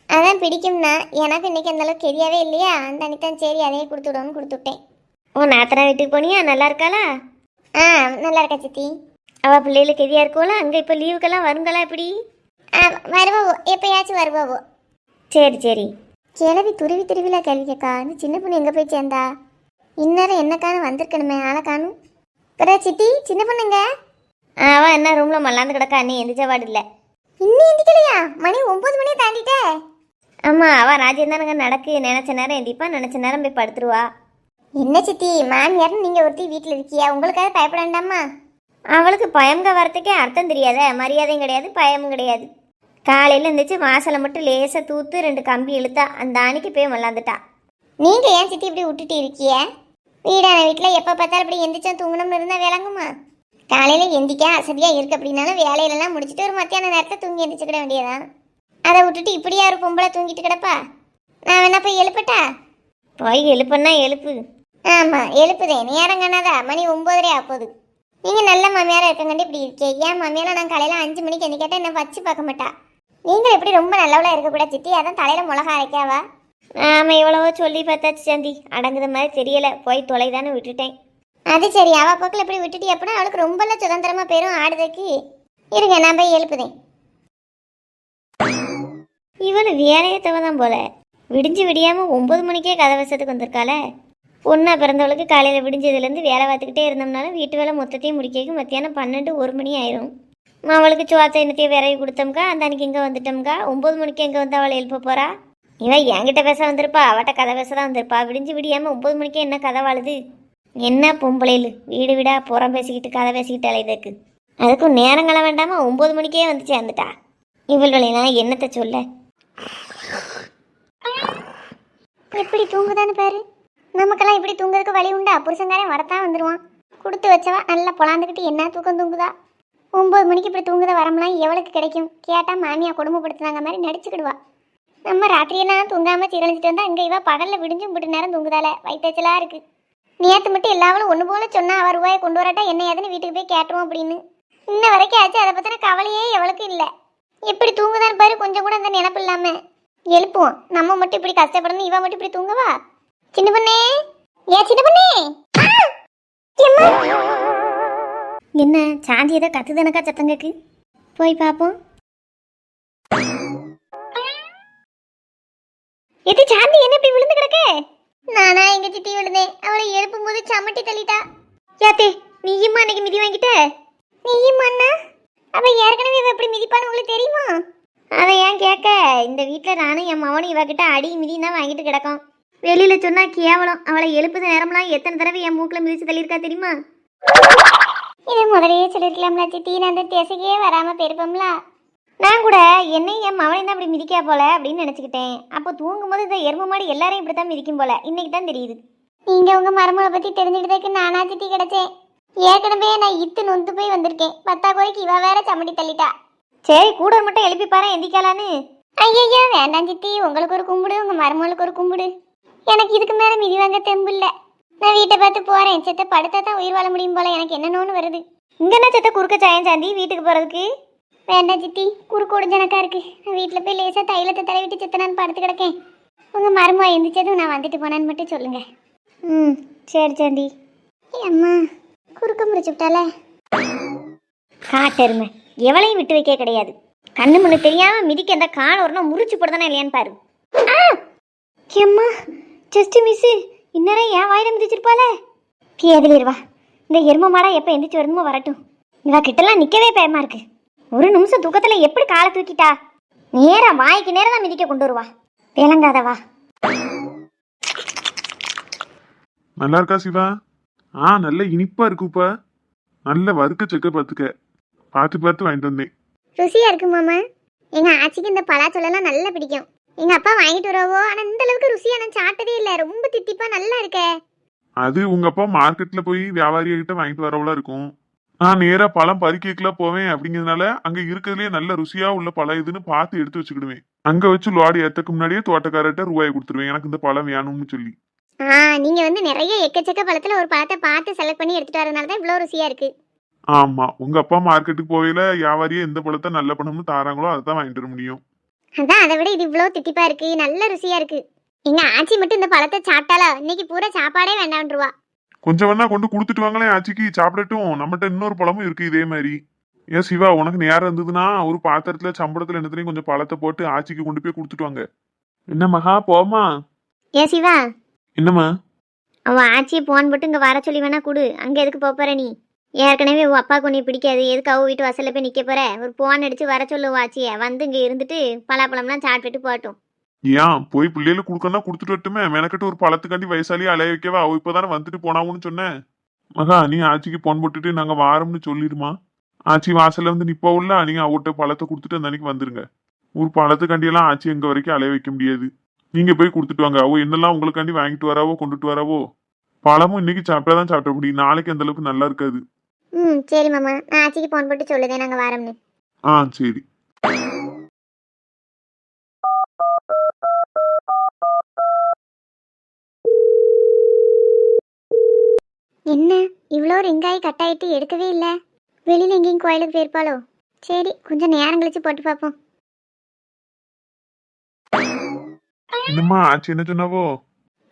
அதான் பிடிக்கும்னா, எனக்கு இன்னைக்கு அந்தளவுக்கு கெரியாவே இல்லையா, அந்த அன்னைக்கு சரி அதையே கொடுத்து விடணும்னு கொடுத்து விட்டேன். ஓ, நாத்தனா வீட்டுக்கு போனியா? நல்லா இருக்காளா? ஆ நல்லா இருக்கா சித்தி. அவள் பிள்ளைகளுக்கு கெதியா இருக்கும்ல, அங்கே இப்போ லீவுக்கெல்லாம் வருங்களா எப்படி? வருவாவோ, எப்பயாச்சும் வருவாவோ. சரி சரி. கிளவி துருவி துருவில கேள்வி கேட்கா. இந்த சின்ன பொண்ணு எங்கே போய் சேர்ந்தா? இந்நேரம் என்ன காணும் வந்திருக்கணுமே, ஆளை காணும். பிற சித்தி, சின்ன பொண்ணுங்க? அவன் என்ன ரூமில் மல்லாந்து கிடக்கா, நீ எந்திரிச்சவாடு இல்லை. இன்னும் எந்திக்கலையா? மணி 9 மணியை தாண்டிட்டே. ஆமாம், அவள் ராஜேந்தானுங்க நடக்கு, நினச்ச நேரம் எந்திப்பா, நினச்ச நேரம் போய் படுத்துருவா. என்ன சித்தி, மாமியார்னு நீங்கள் ஒருத்தி வீட்டில் இருக்கியா, உங்களுக்காக பயப்பட வேண்டாமா? அவளுக்கு பயங்க வரத்துக்கே அர்த்தம் தெரியாத, மரியாதையும் கிடையாது, பயமும் கிடையாது. காலையில் இருந்துச்சு வாசலை மட்டும் லேசாக தூத்து 2 கம்பி இழுத்தா, அந்த அன்னைக்கு போய் மல்லாந்துட்டா. நீங்கள் ஏன் சித்தி இப்படி விட்டுட்டு இருக்கிய? வீடான வீட்டில் எப்போ பார்த்தாலும் இப்படி எந்திரிச்சா தூங்கணும்னு இருந்தால் விளங்குமா? காலையில் எந்திக்கா அசதியாக இருக்கு அப்படின்னாலும் வேலையிலலாம் முடிச்சுட்டு ஒரு மத்தியான நேரத்தை தூங்கி எந்திரிச்சுக்கிட வேண்டியதான். அதை விட்டுட்டு இப்படியா ஒரு பொம்பளை தூங்கிட்டு கிடப்பா? நான் வேணா போய் எழுப்பட்டா? போய் எழுப்புன்னா எழுப்பு. ஆமாம் எழுப்புதேன், நேரம் காணாதா, மணி 9:30 ஆகுது. நீங்கள் நல்ல மாமியாராக இருக்கங்கண்டி இப்படி இருக்கே. ஏன் மாமியாரை நான் காலையில் 5 மணிக்கு எந்த கேட்டால் என்ன வச்சு பார்க்க மாட்டா. நீங்கள் எப்படி ரொம்ப நல்லவளாக இருக்கக்கூடாது சித்தி, அதான் தலையில் மிளகா அரைக்காவா? ஆமாம், எவ்வளவோ சொல்லி பார்த்தாச்சு சாந்தி, அடங்குத மாதிரி தெரியலை, போய் தொலைதானே விட்டுட்டேன். அது சரி, அவள் பக்கம் எப்படி விட்டுட்டு எப்படின்னா அவளுக்கு ரொம்பலாம் சுதந்திரமாக போயிடும் ஆடுறதுக்கு. இருங்க, நான் போய் எழுப்புதேன். இவனு வேலையை தவதான் போல, விடிஞ்சு விடியாமல் 9 மணிக்கே கதை வசத்துக்கு வந்திருக்காள. பொண்ணா பிறந்தவளுக்கு காலையில் விடிஞ்சதுலேருந்து வேலை பார்த்துக்கிட்டே இருந்தோம்னாலும் வீட்டு வேலை மொத்தத்தையும் முடிக்க மத்தியானம் 12-1 மணி ஆயிரும். அவளுக்கு சோத்தை என்னத்தையும் விரவி கொடுத்தோம்க்கா, அந்த அன்னைக்கு இங்கே வந்துட்டோம்க்கா. 9 மணிக்கு எங்கே வந்து அவளை எழுப்ப போறா? இவன் என்கிட்ட பேச வந்திருப்பா, அவட்ட கதை பேச தான் வந்திருப்பா. விடிஞ்சு விடியாமல் 9 மணிக்கே என்ன கதை வாழுது? என்ன பொம்பளையில் வீடு வீடா புறம் பேசிக்கிட்டு கதை பேசிக்கிட்டு அலையுதுக்கு. அதுக்கும் நேரங்கள வேண்டாமா, 9 மணிக்கே வந்து சேர்ந்துட்டா. இவள்களையெல்லாம் என்னத்தை சொல்ல? எப்படி தூங்குதான்னு பாரு. நமக்கெல்லாம் இப்படி தூங்குறதுக்கு வழி உண்டா? புருஷங்காரன் வரத்தான் வந்துடுவான். கொடுத்து வச்சவா நல்லா பொழாந்துக்கிட்டு என்ன தூக்கம் தூங்குதா? 9 மணிக்கு இப்படி தூங்குத வரமெல்லாம் எவளுக்கு கிடைக்கும்? கேட்டால் மாமியா குடும்பப்படுத்துனாங்க மாதிரி நடிச்சுக்கிடுவா. நம்ம ராத்திரியெல்லாம் தூங்காமல் சீரழிச்சிட்டு வந்தால் இங்கே இவ பகலில் விடிஞ்சும் இப்படி நேரம் தூங்குதால, வயிற்றுச்சலாக இருக்குது. நேற்று மட்டும் எல்லாவளும் ஒன்று போல சொன்னால் அவர் ரூபாயை கொண்டு வராட்டா என்ன ஏதுன்னு வீட்டுக்கு போய் கேட்டுருவோம் அப்படின்னு. இன்ன வரைக்கும் ஆச்சு, அதை பற்றின கவலையே எவளுக்கு இல்லை. எப்படி தூங்குதான்னு பாரு, கொஞ்சம் கூட அந்த நினப்பு இல்லாமல். எழுப்புவோம், நம்ம மட்டும் இப்படி கஷ்டப்படணும், இவ மட்டும் இப்படி தூங்கவா? சின்ன பொண்ணே, ஏன் சின்ன பொண்ணே? என்ன சாந்தி ஏதோ கத்துதனக்கா சத்தம் கேக்கு? போய் பார்ப்போம். எது சாந்தி என்ன இப்படி விழுந்து கிடக்க? நானா எங்க சித்தி விழுந்தேன், அவளை எழுப்பும் போது சமட்டி தள்ளிட்டா. யாத்தே, நீயுமா அன்னைக்கு மிதி வாங்கிட்ட? நீயுமா அண்ணா? அவ ஏற்கனவே இவ எப்படி மிதிப்பான்னு உங்களுக்கு தெரியுமா? அதை ஏன் கேட்க? இந்த வீட்டில் நானும் என் மவனும் இவகிட்ட அடி மிதி தான் வாங்கிட்டு கிடக்கோம். வெளியில சொன்னா கேவலம். அவளை எழுப்புத நேரம்லாம் எத்தனை தடவை என் மூக்கில் மிதிச்சு தள்ளியிருக்கா தெரியுமா? இதை முதலையே சொல்லிருக்கலாம்ல சித்தி, நான் அந்த தேசைக்கே வராமல் போயிருப்போம்ல. நான் கூட என்னை என் மவனையும் தான் அப்படி மிதிக்கா போல அப்படின்னு நினச்சிக்கிட்டேன். அப்போ தூங்கும்போது இந்த எருமை மாடி எல்லாரையும் இப்படி தான் மிதிக்கும் போல, இன்னைக்கு தான் தெரியுது. நீங்கள் உங்கள் மருமகளை பற்றி தெரிஞ்சுக்கிட்டதுக்கு நானா சித்தி கிடைச்சேன். ஏற்கனவே நான் இத்து நொந்து போய் வந்திருக்கேன். 10 கோரிக்கு இவ வேற சமட்டி தள்ளிட்டா. சரி, கூட மட்டும் எழுப்பி பாரு எந்திக்கலான்னு. ஐயோ வேண்டாம் சித்தி, உங்களுக்கு ஒரு கும்பிடு, உங்கள் மருமகளுக்கு ஒரு கும்பிடு. எனக்கு இதுக்கு மேலே மிதி வாங்க தெம்பு இல்லை. நான் வீட்டை பார்த்து போகிறேன். செத்த படுத்தா தான் உயிர் வாழ முடியும் போல எனக்கு என்னன்னு வருது. இங்கே என்ன செத்த குறுக்க சாயம் சாந்தி வீட்டுக்கு போகிறதுக்கு? வேண்டாம் சித்தி, குறுக்கு ஒடிஞ்சனக்கா இருக்கு. நான் வீட்டில் போய் லேசாக தைலத்தை தடவிட்டு சித்தனான்னு படுத்து கிடக்கேன். உங்கள் மருமக எந்திரிச்சதும் நான் வந்துட்டு போனேன்னு மட்டும் சொல்லுங்க. ம், சரி சாண்டி. அம்மா குறுக்க முடிச்சு விட்டால காட்டெருமை, எவளையும் விட்டு வைக்க கிடையாது. கண்ணு முன்னு தெரியாம மிதிக்க அந்த கால் வரணும், முறிச்சு போடுதானே இல்லையான்னு பாரு. அம்மா ஜஸ்ட் மிஸ், இன்னரம் ஏன் வாயில மிதிச்சிருப்பால. கேதுலிருவா, இந்த எரும மாடா எப்போ எந்திரிச்சு வரணுமோ வரட்டும். இவ கிட்டலாம் நிற்கவே பயமா இருக்கு. ஒரு நிமிஷம் தூக்கத்தில் எப்படி காலை தூக்கிட்டா, நேரம் வாய்க்கு நேரம் தான் மிதிக்க கொண்டு வருவா. விளங்காதவா. நல்லா இருக்கா சிவா? நல்ல இனிப்பா இருக்குப்பா. நல்ல வறுக்க செக்க பார்த்துக்க. பார்த்து பார்த்து வாங்கிட்டு வந்தேன். ருசியா இருக்கு மாமா. எங்க ஆச்சிக்கு இந்த பலாச்சொல்லாம் நல்லா பிடிக்கும். எங்க அப்பா வாங்கிட்டு வரவோ, ஆனா இந்த அளவுக்கு ருசியா நான் சாப்பிட்டதே இல்ல. ரொம்ப தித்திப்பா நல்லா இருக்கே. அது உங்க அப்பா மார்க்கெட்ல போய் வியாபாரிய கிட்ட வாங்கிட்டு வரவளா இருக்கும். நான் நேரா பழம் பறிக்கலாம் போவேன். அப்படிங்கிறதுனால அங்க இருக்கிறதுலயே நல்ல ருசியா உள்ள பழம் இதுன்னு பார்த்து எடுத்து வச்சுக்கிடுவேன். அங்க வச்சு லோடி ஏத்தக்கு முன்னாடியே தோட்டக்காரர்கிட்ட ரூபாய் கொடுத்துருவேன், எனக்கு இந்த பழம் வேணும்னு சொல்லி. நீங்க வந்து நிறைய எக்கச்சக்க பழத்துல ஒரு பழத்தை பார்த்து செலக்ட் பண்ணி எடுத்துட்டு வரதுனால தான் இவ்வளவு ருசியா இருக்கு. ஆமா, உங்க அப்பா மார்க்கெட்டுக்கு போவையில வியாபாரியே எந்த பழத்தை நல்ல பழம்னு தாராங்களோ அதை தான் வாங்கிட்டு வர முடியும். அதான், அதை விட இது இவ்வளவு தித்திப்பா இருக்கு, நல்ல ருசியா இருக்கு. எங்க ஆச்சி மட்டும் இந்த பழத்தை சாப்பிட்டாலா இன்னைக்கு பூரா சாப்பாடே வேண்டாம்ன்றவா. கொஞ்சம் வேணா கொண்டு கொடுத்துட்டு வாங்களேன், ஆச்சிக்கு சாப்பிடட்டும். நம்மகிட்ட இன்னொரு பழமும் இருக்கு இதே மாதிரி. ஏன் சிவா, உனக்கு நேரம் இருந்ததுன்னா ஒரு பாத்திரத்துல சம்பளத்துல என்னத்துலயும் கொஞ்சம் பழத்தை போட்டு ஆச்சிக்கு கொண்டு போய் கொடுத்துட்டு வாங்க. என்ன மகா, போமா? ஏ சிவா, என்னம்மா? அவன் ஆச்சியை போன் போட்டு இங்க வர சொல்லி வேணா கொடு. அங்க எதுக்கு போற நீ? ஏற்கனவே உன் அப்பாவுக்கு உன்னை பிடிக்காது, எதுக்கு அவ வீட்டு வாசல்ல போய் நிக்க போற? ஒரு போன் அடிச்சு வர சொல்லு ஆச்சியை. வந்து இங்க இருந்துட்டு பலாப்பழம்லாம் சாப்பிட்டுட்டு போட்டும். ஏன் போய் பிள்ளைல குடுக்கணும்னா கொடுத்துட்டு வரட்டுமே? மெனக்கட்டு ஒரு பழத்துக்காண்டி வயசாலியே அலைய வைக்கவா? அவ இப்பதானே வந்துட்டு போனாவுன்னு சொன்னேன். மகா, நீ ஆச்சிக்கு போன் போட்டுட்டு நாங்க வாரோம்னு சொல்லிடுமா. ஆச்சி வாசல்ல வந்து நிப்பாவுல்ல, நீங்க அவட்ட பழத்தை கொடுத்துட்டு அந்த அன்னைக்கு வந்துருங்க. ஒரு பழத்துக்காண்டி எல்லாம் ஆச்சி எங்க வரைக்கும் அலைய வைக்க முடியாது. நீங்க போய் கொடுத்துட்டு வாங்க. அவ என்னெல்லாம் உங்களுக்காண்டி வாங்கிட்டு வராவோ கொண்டுட்டு வராவோ. பழமும் இன்னைக்கு சாப்பிட்டாதான் சாப்பிட முடியும், நாளைக்கு அந்த அளவுக்கு நல்லா இருக்காது. சரி மாமா, நான் ஆச்சிக்கு போன் போட்டு சொல்லுதேன் நாங்க வாரோம்னு. சரி. என்ன இவ்வளோ ரிங்காயி கட் ஆயிட்டு எடுக்கவே இல்லை? வெளியில எங்கேயும் கோயிலுக்கு போயிருப்பாளோ? சரி, கொஞ்சம் நேரம் கழிச்சு போட்டு பார்ப்போம். என்னம்மா ஆச்சி என்ன சொன்னாவோ?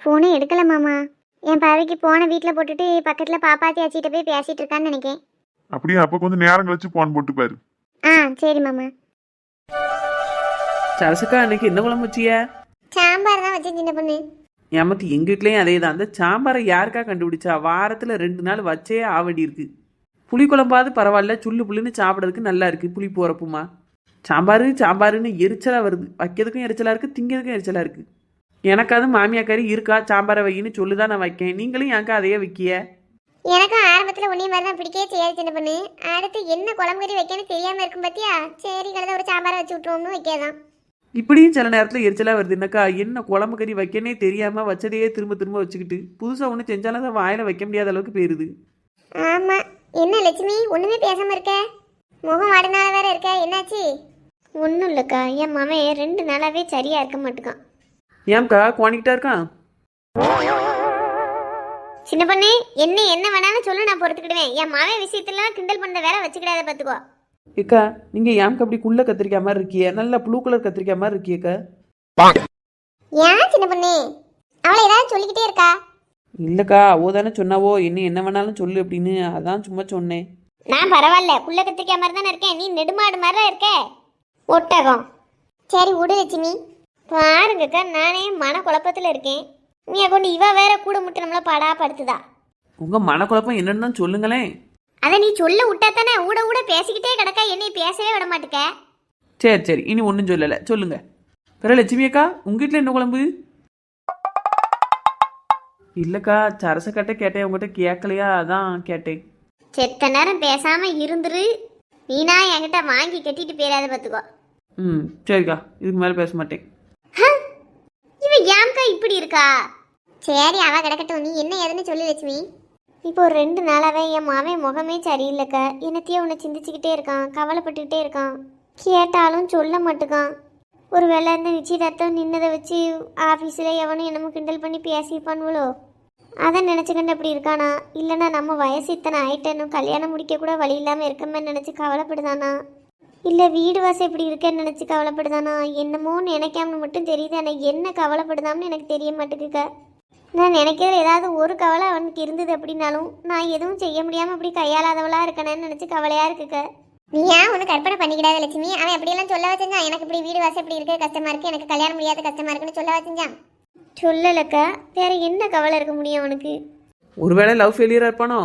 ஃபோனே எடுக்கல மாமா. என் பறவைக்கு போன வீட்டில் போட்டுட்டு பக்கத்துல பாப்பாத்தி ஆச்சிட்ட போய் பேசிட்டு இருக்கான்னு நினைக்கேன். அப்படியே அப்ப கொஞ்சம் நேரம் கழிச்சு போன் போட்டு பாரு. சரி மாமா. சரசுக்கா, அன்னைக்கு என்ன குழம்பு வச்சிய? சாம்பார் தான் வச்சேன் சின்ன பொண்ணு. ஏமாத்தி எங்க வீட்லயும் அதே தான். அந்த சாம்பாரை யாருக்கா கண்டுபிடிச்சா? வாரத்துல 2 நாள் வச்சே ஆவடி இருக்கு. புளி குழம்பாவது பரவாயில்ல, சுள்ளு புள்ளுன்னு சாப்பிட்றதுக்கு நல்லா இருக்கு. புளி போறப்புமா சாம்பாருன்னு எரிச்சலா வருது. வைக்கிறதுக்கும் எரிச்சலா இருக்கு, திங்கிறதுக்கும் எரிச்சலா இருக்கு. எனக்காவது மாமியாக்காரி இருக்கா சாம்பாரை வையின்னு சொல்லுதான் நான் வைக்கேன். நீங்களும் ஏன்க்கா அதையே வைக்கிய? எனக்கும் ஆரம்பத்தில் உன்னைய மாதிரி தான் பிடிக்கவே செய்யாது சின்ன பொண்ணு. அடுத்து என்ன குழம்பு கறி வைக்கன்னு தெரியாம இருக்கும் பாத்தியா? சரி, கலந்த ஒரு சாம்பாரை வச்சு விட்டுருவோம்னு வைக்காதான். இப்படியும் சில நேரத்தில் எரிச்சலாக வருது. என்னக்கா, என்ன குழம்பு கறி வைக்கனே தெரியாமல் வச்சதையே திரும்ப திரும்ப வச்சுக்கிட்டு புதுசாக ஒன்று செஞ்சாலும் அதை வாயில் வைக்க முடியாத அளவுக்கு போயிருது. ஆமா, என்ன லட்சுமி ஒண்ணுமே பேசாம இருக்க? முகம் வாடினால வேற இருக்க, என்னாச்சு? ஒன்றும் இல்லைக்கா, என் மாமன் 2 நாளாவே சரியா இருக்க மாட்டேக்கான். ஏன்க்கா குவானிக்கிட்டா இருக்கான்? சின்ன பொண்ணு, என்ன வேணாலும் சொல்லு, நான் பொறுத்துக்கிடுவேன். என் மாமன் விஷயத்தெல்லாம் கிண்டல் பண்ண வேற வச்சுக்கிடாத பாத்துக்கோ. ஏக்கா, நீங்கள் ஏன்க்கா அப்படி குள்ள கத்திரிக்காய் மாதிரி இருக்கிய? நல்ல ப்ளூ கலர் கத்திரிக்காய் மாதிரி இருக்கியக்கா. ஏன் சின்ன பொண்ணு, அவளை ஏதாவது சொல்லிக்கிட்டே இருக்கா? இல்லைக்கா, அவ தானே சொன்னாவோ என்ன வேணாலும் சொல்லு அப்படின்னு, அதான் சும்மா சொன்னேன். நான் பரவாயில்ல, குள்ள கத்திரிக்காய் மாதிரி தானே இருக்கேன். நீ நெடுமாடு மாதிரி தான் இருக்க, ஒட்டகம். சரி விடு லட்சுமி. பாருங்கக்கா, நானே மன குழப்பத்தில் இருக்கேன். நீ கொண்டு இவ வேற கூட முட்டு நம்மள படா படுத்துதா. உங்கள் மனக்குழப்பம் என்னன்னு தான் சொல்லுங்களேன். அதை நீ சொல்ல விட்டா தானே ஊட பேசிக்கிட்டே கிடக்க, என்னை பேசவே விட மாட்டுக்க. சரி, இனி ஒன்றும் சொல்லலை, சொல்லுங்க. பிற லட்சுமி அக்கா, உங்கள் வீட்டில் என்ன குழம்பு? இல்லைக்கா, சரசக்கட்ட கேட்டேன், உங்ககிட்ட கேட்கலையா, அதான் கேட்டேன். செத்த நேரம் பேசாம இருந்துரு. நீனா என்கிட்ட வாங்கி கட்டிட்டு போயிடாத பாத்துக்கோ. சரிக்கா, இதுக்கு மேலே பேச மாட்டேன். இவ ஏம்க்கா இப்படி இருக்கா? சரி, அவ கிடக்கட்டும். நீ என்ன ஏதுன்னு சொல்லி லட்சுமி. இப்போ ஒரு 2 நாளாவே என் மாவன் முகமே சரியில்லைக்கா. என்னத்தையோ உன்னை சிந்திச்சுக்கிட்டே இருக்கான், கவலைப்பட்டுக்கிட்டே இருக்கான். கேட்டாலும் சொல்ல மாட்டுக்கான். ஒரு வேளை இந்த நிச்சயதார்த்தம் நின்னதை வச்சு ஆஃபீஸில் எவனும் என்னமோ கிண்டல் பண்ணி பேசிப்பானுவளோ, அதை நினச்சிக்கிட்டு அப்படி இருக்கானா? இல்லைனா நம்ம வயசு இத்தனை ஆயிட்டேனும் கல்யாணம் முடிக்க கூட வழி இல்லாமல் இருக்கமே நினச்சி கவலைப்படுதானா? இல்லை வீடு வாசல் இப்படி இருக்கேன்னு நினச்சி கவலைப்படுதானா என்னமோ நினைக்காம மட்டும் தெரியுது. ஆனால் என்ன கவலைப்படுதாம்னு எனக்கு தெரிய மாட்டேங்குக்கா. நான் நினைக்கிறது ஏதாவது ஒரு கவலை அவனுக்கு இருந்தது அப்படின்னாலும் நான் எதுவும் செய்ய முடியாமல் அப்படி கையாளாதவளாக இருக்கணும்னு நினச்சி கவலையாக இருக்குக்க. நீ ஏன் ஒன்று கற்பனை பண்ணிக்கிடாத லட்சுமி. அவன் அப்படியெல்லாம் சொல்ல வச்சிருந்தான். எனக்கு இப்படி வீடு வாசல் இப்படி இருக்க கஷ்டமா இருக்கு, எனக்கு கல்யாணம் முடியாத கஷ்டமா இருக்குன்னு சொல்ல வச்சிருந்தான். சொல்லலக்கா, வேற என்ன கவலை இருக்க முடியும் அவனுக்கு? ஒருவேளை லவ் ஃபெயிலியராக இருப்பானோ?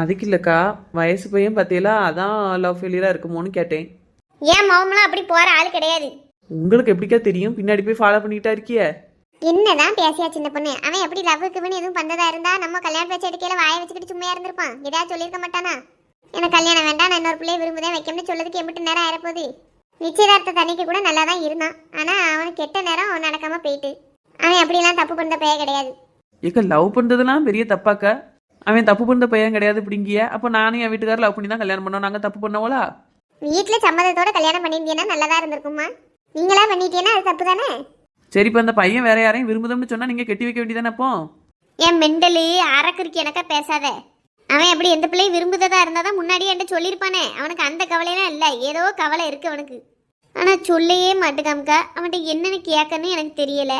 அதுக்கு இல்லைக்கா, வயசு பையன் பார்த்தீங்களா, அதான் லவ் ஃபெயிலியராக இருக்குமோன்னு கேட்டேன். ஏன் மாவமெல்லாம் அப்படி போகிற ஆள் கிடையாது. உங்களுக்கு எப்படிக்கா தெரியும்? பின்னாடி போய் ஃபாலோ பண்ணிக்கிட்டா இருக்கிய. என்னதான் பேசியா சின்ன பொண்ணு. அவன் எப்படி லவ்வுக்குன்னு எதுவும் பண்றதா இருந்தா நம்ம கல்யாணம் பேச்சு எடுக்கையில வாயை வச்சுக்கிட்டு சும்மா இருந்திருப்பான். ஏதாவது சொல்லியிருக்க மாட்டானா? எனக்கு கல்யாணம் வேண்டாம், நான் இன்னொரு பிள்ளைய விரும்புதேன் வைக்கணும்னு சொல்லதுக்கு எம்பிட்டு நேரம் ஆயிரப்போகுது. நிச்சயதார்த்த தண்ணிக்கு கூட நல்லா தான் இருந்தான். ஆனா அவனுக்கு கெட்ட நேரம் நடக்காம போயிட்டு. அவன் அப்படிலாம் தப்பு பண்ண பையன் கிடையாது. ஏக்கா, லவ் பண்ணுறதுலாம் பெரிய தப்பாக்கா? அவன் தப்பு பண்ணுற பையன் கிடையாது அப்படிங்கிய. அப்போ நானும் என் வீட்டுக்காரர் லவ் பண்ணி தான் கல்யாணம் பண்ணோம். நாங்கள் தப்பு பண்ணவோலா? வீட்டுல சம்மதத்தோட கல்யாணம் பண்ணியிருந்தீங்கன்னா நல்லதா இருந்திருக்குமா. நீங்களா பண்ணிட்டீங்கன்னா அது தப்பு தானே. சரி, இப்போ அந்த பையன் வேற யாரையும் விரும்புதம்னு சொன்னா நீங்க கட்டி வைக்க வேண்டியதானே? அப்போ என் மெண்டலு அரக்குறிக்கு எனக்கா பேசாத. அவன் அப்படி எந்த பிள்ளையும் விரும்புததா இருந்தாதான் முன்னாடியே என்கிட்ட சொல்லியிருப்பானே. அவனுக்கு அந்த கவலையெல்லாம் இல்லை. ஏதோ கவலை இருக்கு அவனுக்கு. ஆனா சொல்லவே மாட்டுக்காமக்கா. அவன்கிட்ட என்னன்னு கேட்கன்னு எனக்கு தெரியல.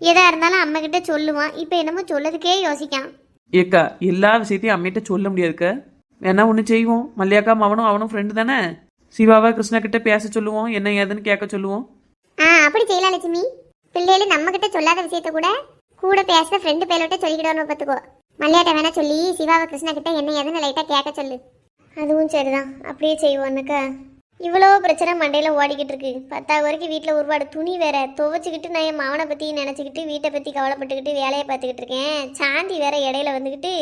எதா இருந்தாலும் அம்மா கிட்ட சொல்லுவான். இப்போ என்னமோ சொல்லதுக்கே யோசிக்கான். ஏக்கா, எல்லா விஷயத்தையும் அம்மிட்ட சொல்ல முடியாதுக்கா. வேணா ஒன்று செய்வோம். மல்லியாக்கா அவனும் ஃப்ரெண்டு தானே. சிவாவா கிருஷ்ணா கிட்ட பேச சொல்லுவோம், என்ன ஏதுன்னு கேட்க சொல்லுவோம். அப்படி செய்யலாம் லட்சுமி. பிள்ளைகள் நம்ம கிட்ட சொல்லாத விஷயத்த கூட பேசுற ஃப்ரெண்டு பேரோட்ட சொல்லிக்கிடணும் பார்த்துக்கோ. மல்லியாட்ட வேணா சொல்லி சிவாவை கிருஷ்ணா கிட்ட என்ன ஏதுன்னு லைட்டா கேட்க சொல்லு. அதுவும் சரிதான், அப்படியே செய்வோன்னுக்கா. இவ்வளோ பிரச்சனை மண்டையில் ஓடிக்கிட்டு இருக்கு. 10 வரைக்கும் வீட்டில் ஒருபாடு துணி வேற துவைச்சிக்கிட்டு நான் என் மாவனை பற்றி நினச்சிக்கிட்டு வீட்டை பற்றி கவலைப்பட்டுக்கிட்டு வேலையை பார்த்துக்கிட்டு இருக்கேன். சாந்தி வேற இடையில வந்துக்கிட்டு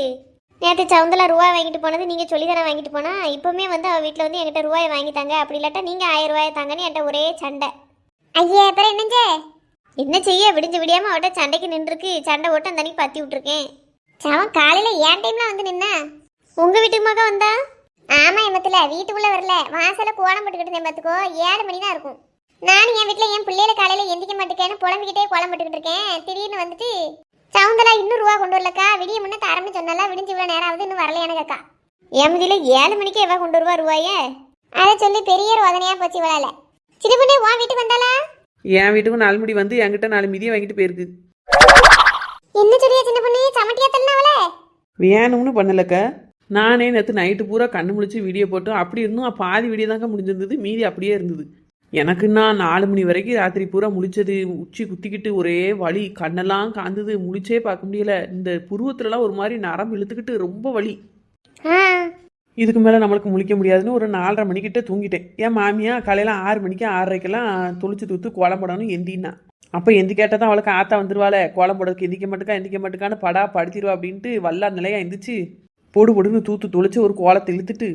நேற்று சவுந்தலா ரூபாய் வாங்கிட்டு போனது நீங்கள் சொல்லி தானே வாங்கிட்டு போனா. இப்போவுமே வந்து அவள் வீட்டில் வந்து என்கிட்ட ரூபாயை வாங்கிட்டாங்க. அப்படி இல்லாட்டா நீங்கள் 1000 ரூபாயை தாங்கன்னு என்கிட்ட ஒரே சண்டை. ஐயா அப்புறம் என்னஞ்சே என்ன செய்ய விடிஞ்சு விடியாமல் அவட்ட சண்டைக்கு நின்றுருக்கு. சண்டை ஓட்ட அந்த அன்னைக்கு பற்றி விட்ருக்கேன். சவன் காலையில் ஏன் டைம்லாம் வந்து நின்னா உங்கள் வீட்டுக்கு மகா வந்தா? ஆமா எமத்துல வீட்டுக்குள்ள வரல, வாசல கோலம் போட்டுக்கிட்டு பார்த்துக்கோ. 7 மணி தான் இருக்கும். நானும் என் வீட்டுல என் பிள்ளைல காலையில எந்திக்க மாட்டேக்கேன்னு புலம்பிக்கிட்டே கோலம் போட்டுக்கிட்டு இருக்கேன். திடீர்னு வந்துட்டு சவுந்தலா இன்னும் ரூபா கொண்டு வரலக்கா, விடிய முன்ன தரம்னு சொன்னாலா, விடிஞ்சு இவ்வளவு நேரம் ஆகுது இன்னும் வரலையான அக்கா. எமதியில 7 மணிக்கு எவ்வளவு கொண்டு வருவா ரூபாய? அதை சொல்லி பெரிய ரோதனையா போச்சு இவளால. சின்ன பொண்ணு உன் வீட்டுக்கு வந்தாளா? என் வீட்டுக்கும் 4 மணி வந்து என்கிட்ட 4 மிதியை வாங்கிட்டு போயிருக்கு. என்ன சொல்லியா சின்ன பொண்ணு? சமட்டியா தள்ளனா அவள? வேணும்னு பண்ணலக்கா. நானே நேற்று நைட்டு பூரா கண்ணு முழிச்சு வீடியோ போட்டோம். அப்படி இருந்தும் பாதி வீடியோ தாங்க முடிஞ்சிருந்தது, மீதி அப்படியே இருந்தது. எனக்குன்னா 4 மணி வரைக்கும் ராத்திரி பூரா முழிச்சது, உச்சி குத்திக்கிட்டு ஒரே வலி, கண்ணெல்லாம் காந்தது, முழிச்சே பார்க்க முடியல. இந்த புருவத்துலலாம் ஒரு மாதிரி நரம்பு இழுத்துக்கிட்டு ரொம்ப வலி. இதுக்கு மேலே நம்மளுக்கு முழிக்க முடியாதுன்னு ஒரு 4:30 மணிக்கிட்ட தூங்கிட்டேன். என் மாமியா காலையில் 6 மணிக்கு 6:30க்கெல்லாம் தொளிச்சு தூத்து கோலம் போடணும் எந்தின்னா. அப்போ எந்தி கேட்டால் தான் அவளுக்கு ஆத்தா வந்துருவாளே, கோலம் போடுறதுக்கு எந்திக்க மாட்டுக்கான்னு படா படுத்திடுவா அப்படின்ட்டு வல்லா நிலையா எந்திரிச்சு போடுன்னு தூத்து தொளிச்சு ஒரு கோலத்தை இழுத்துட்டு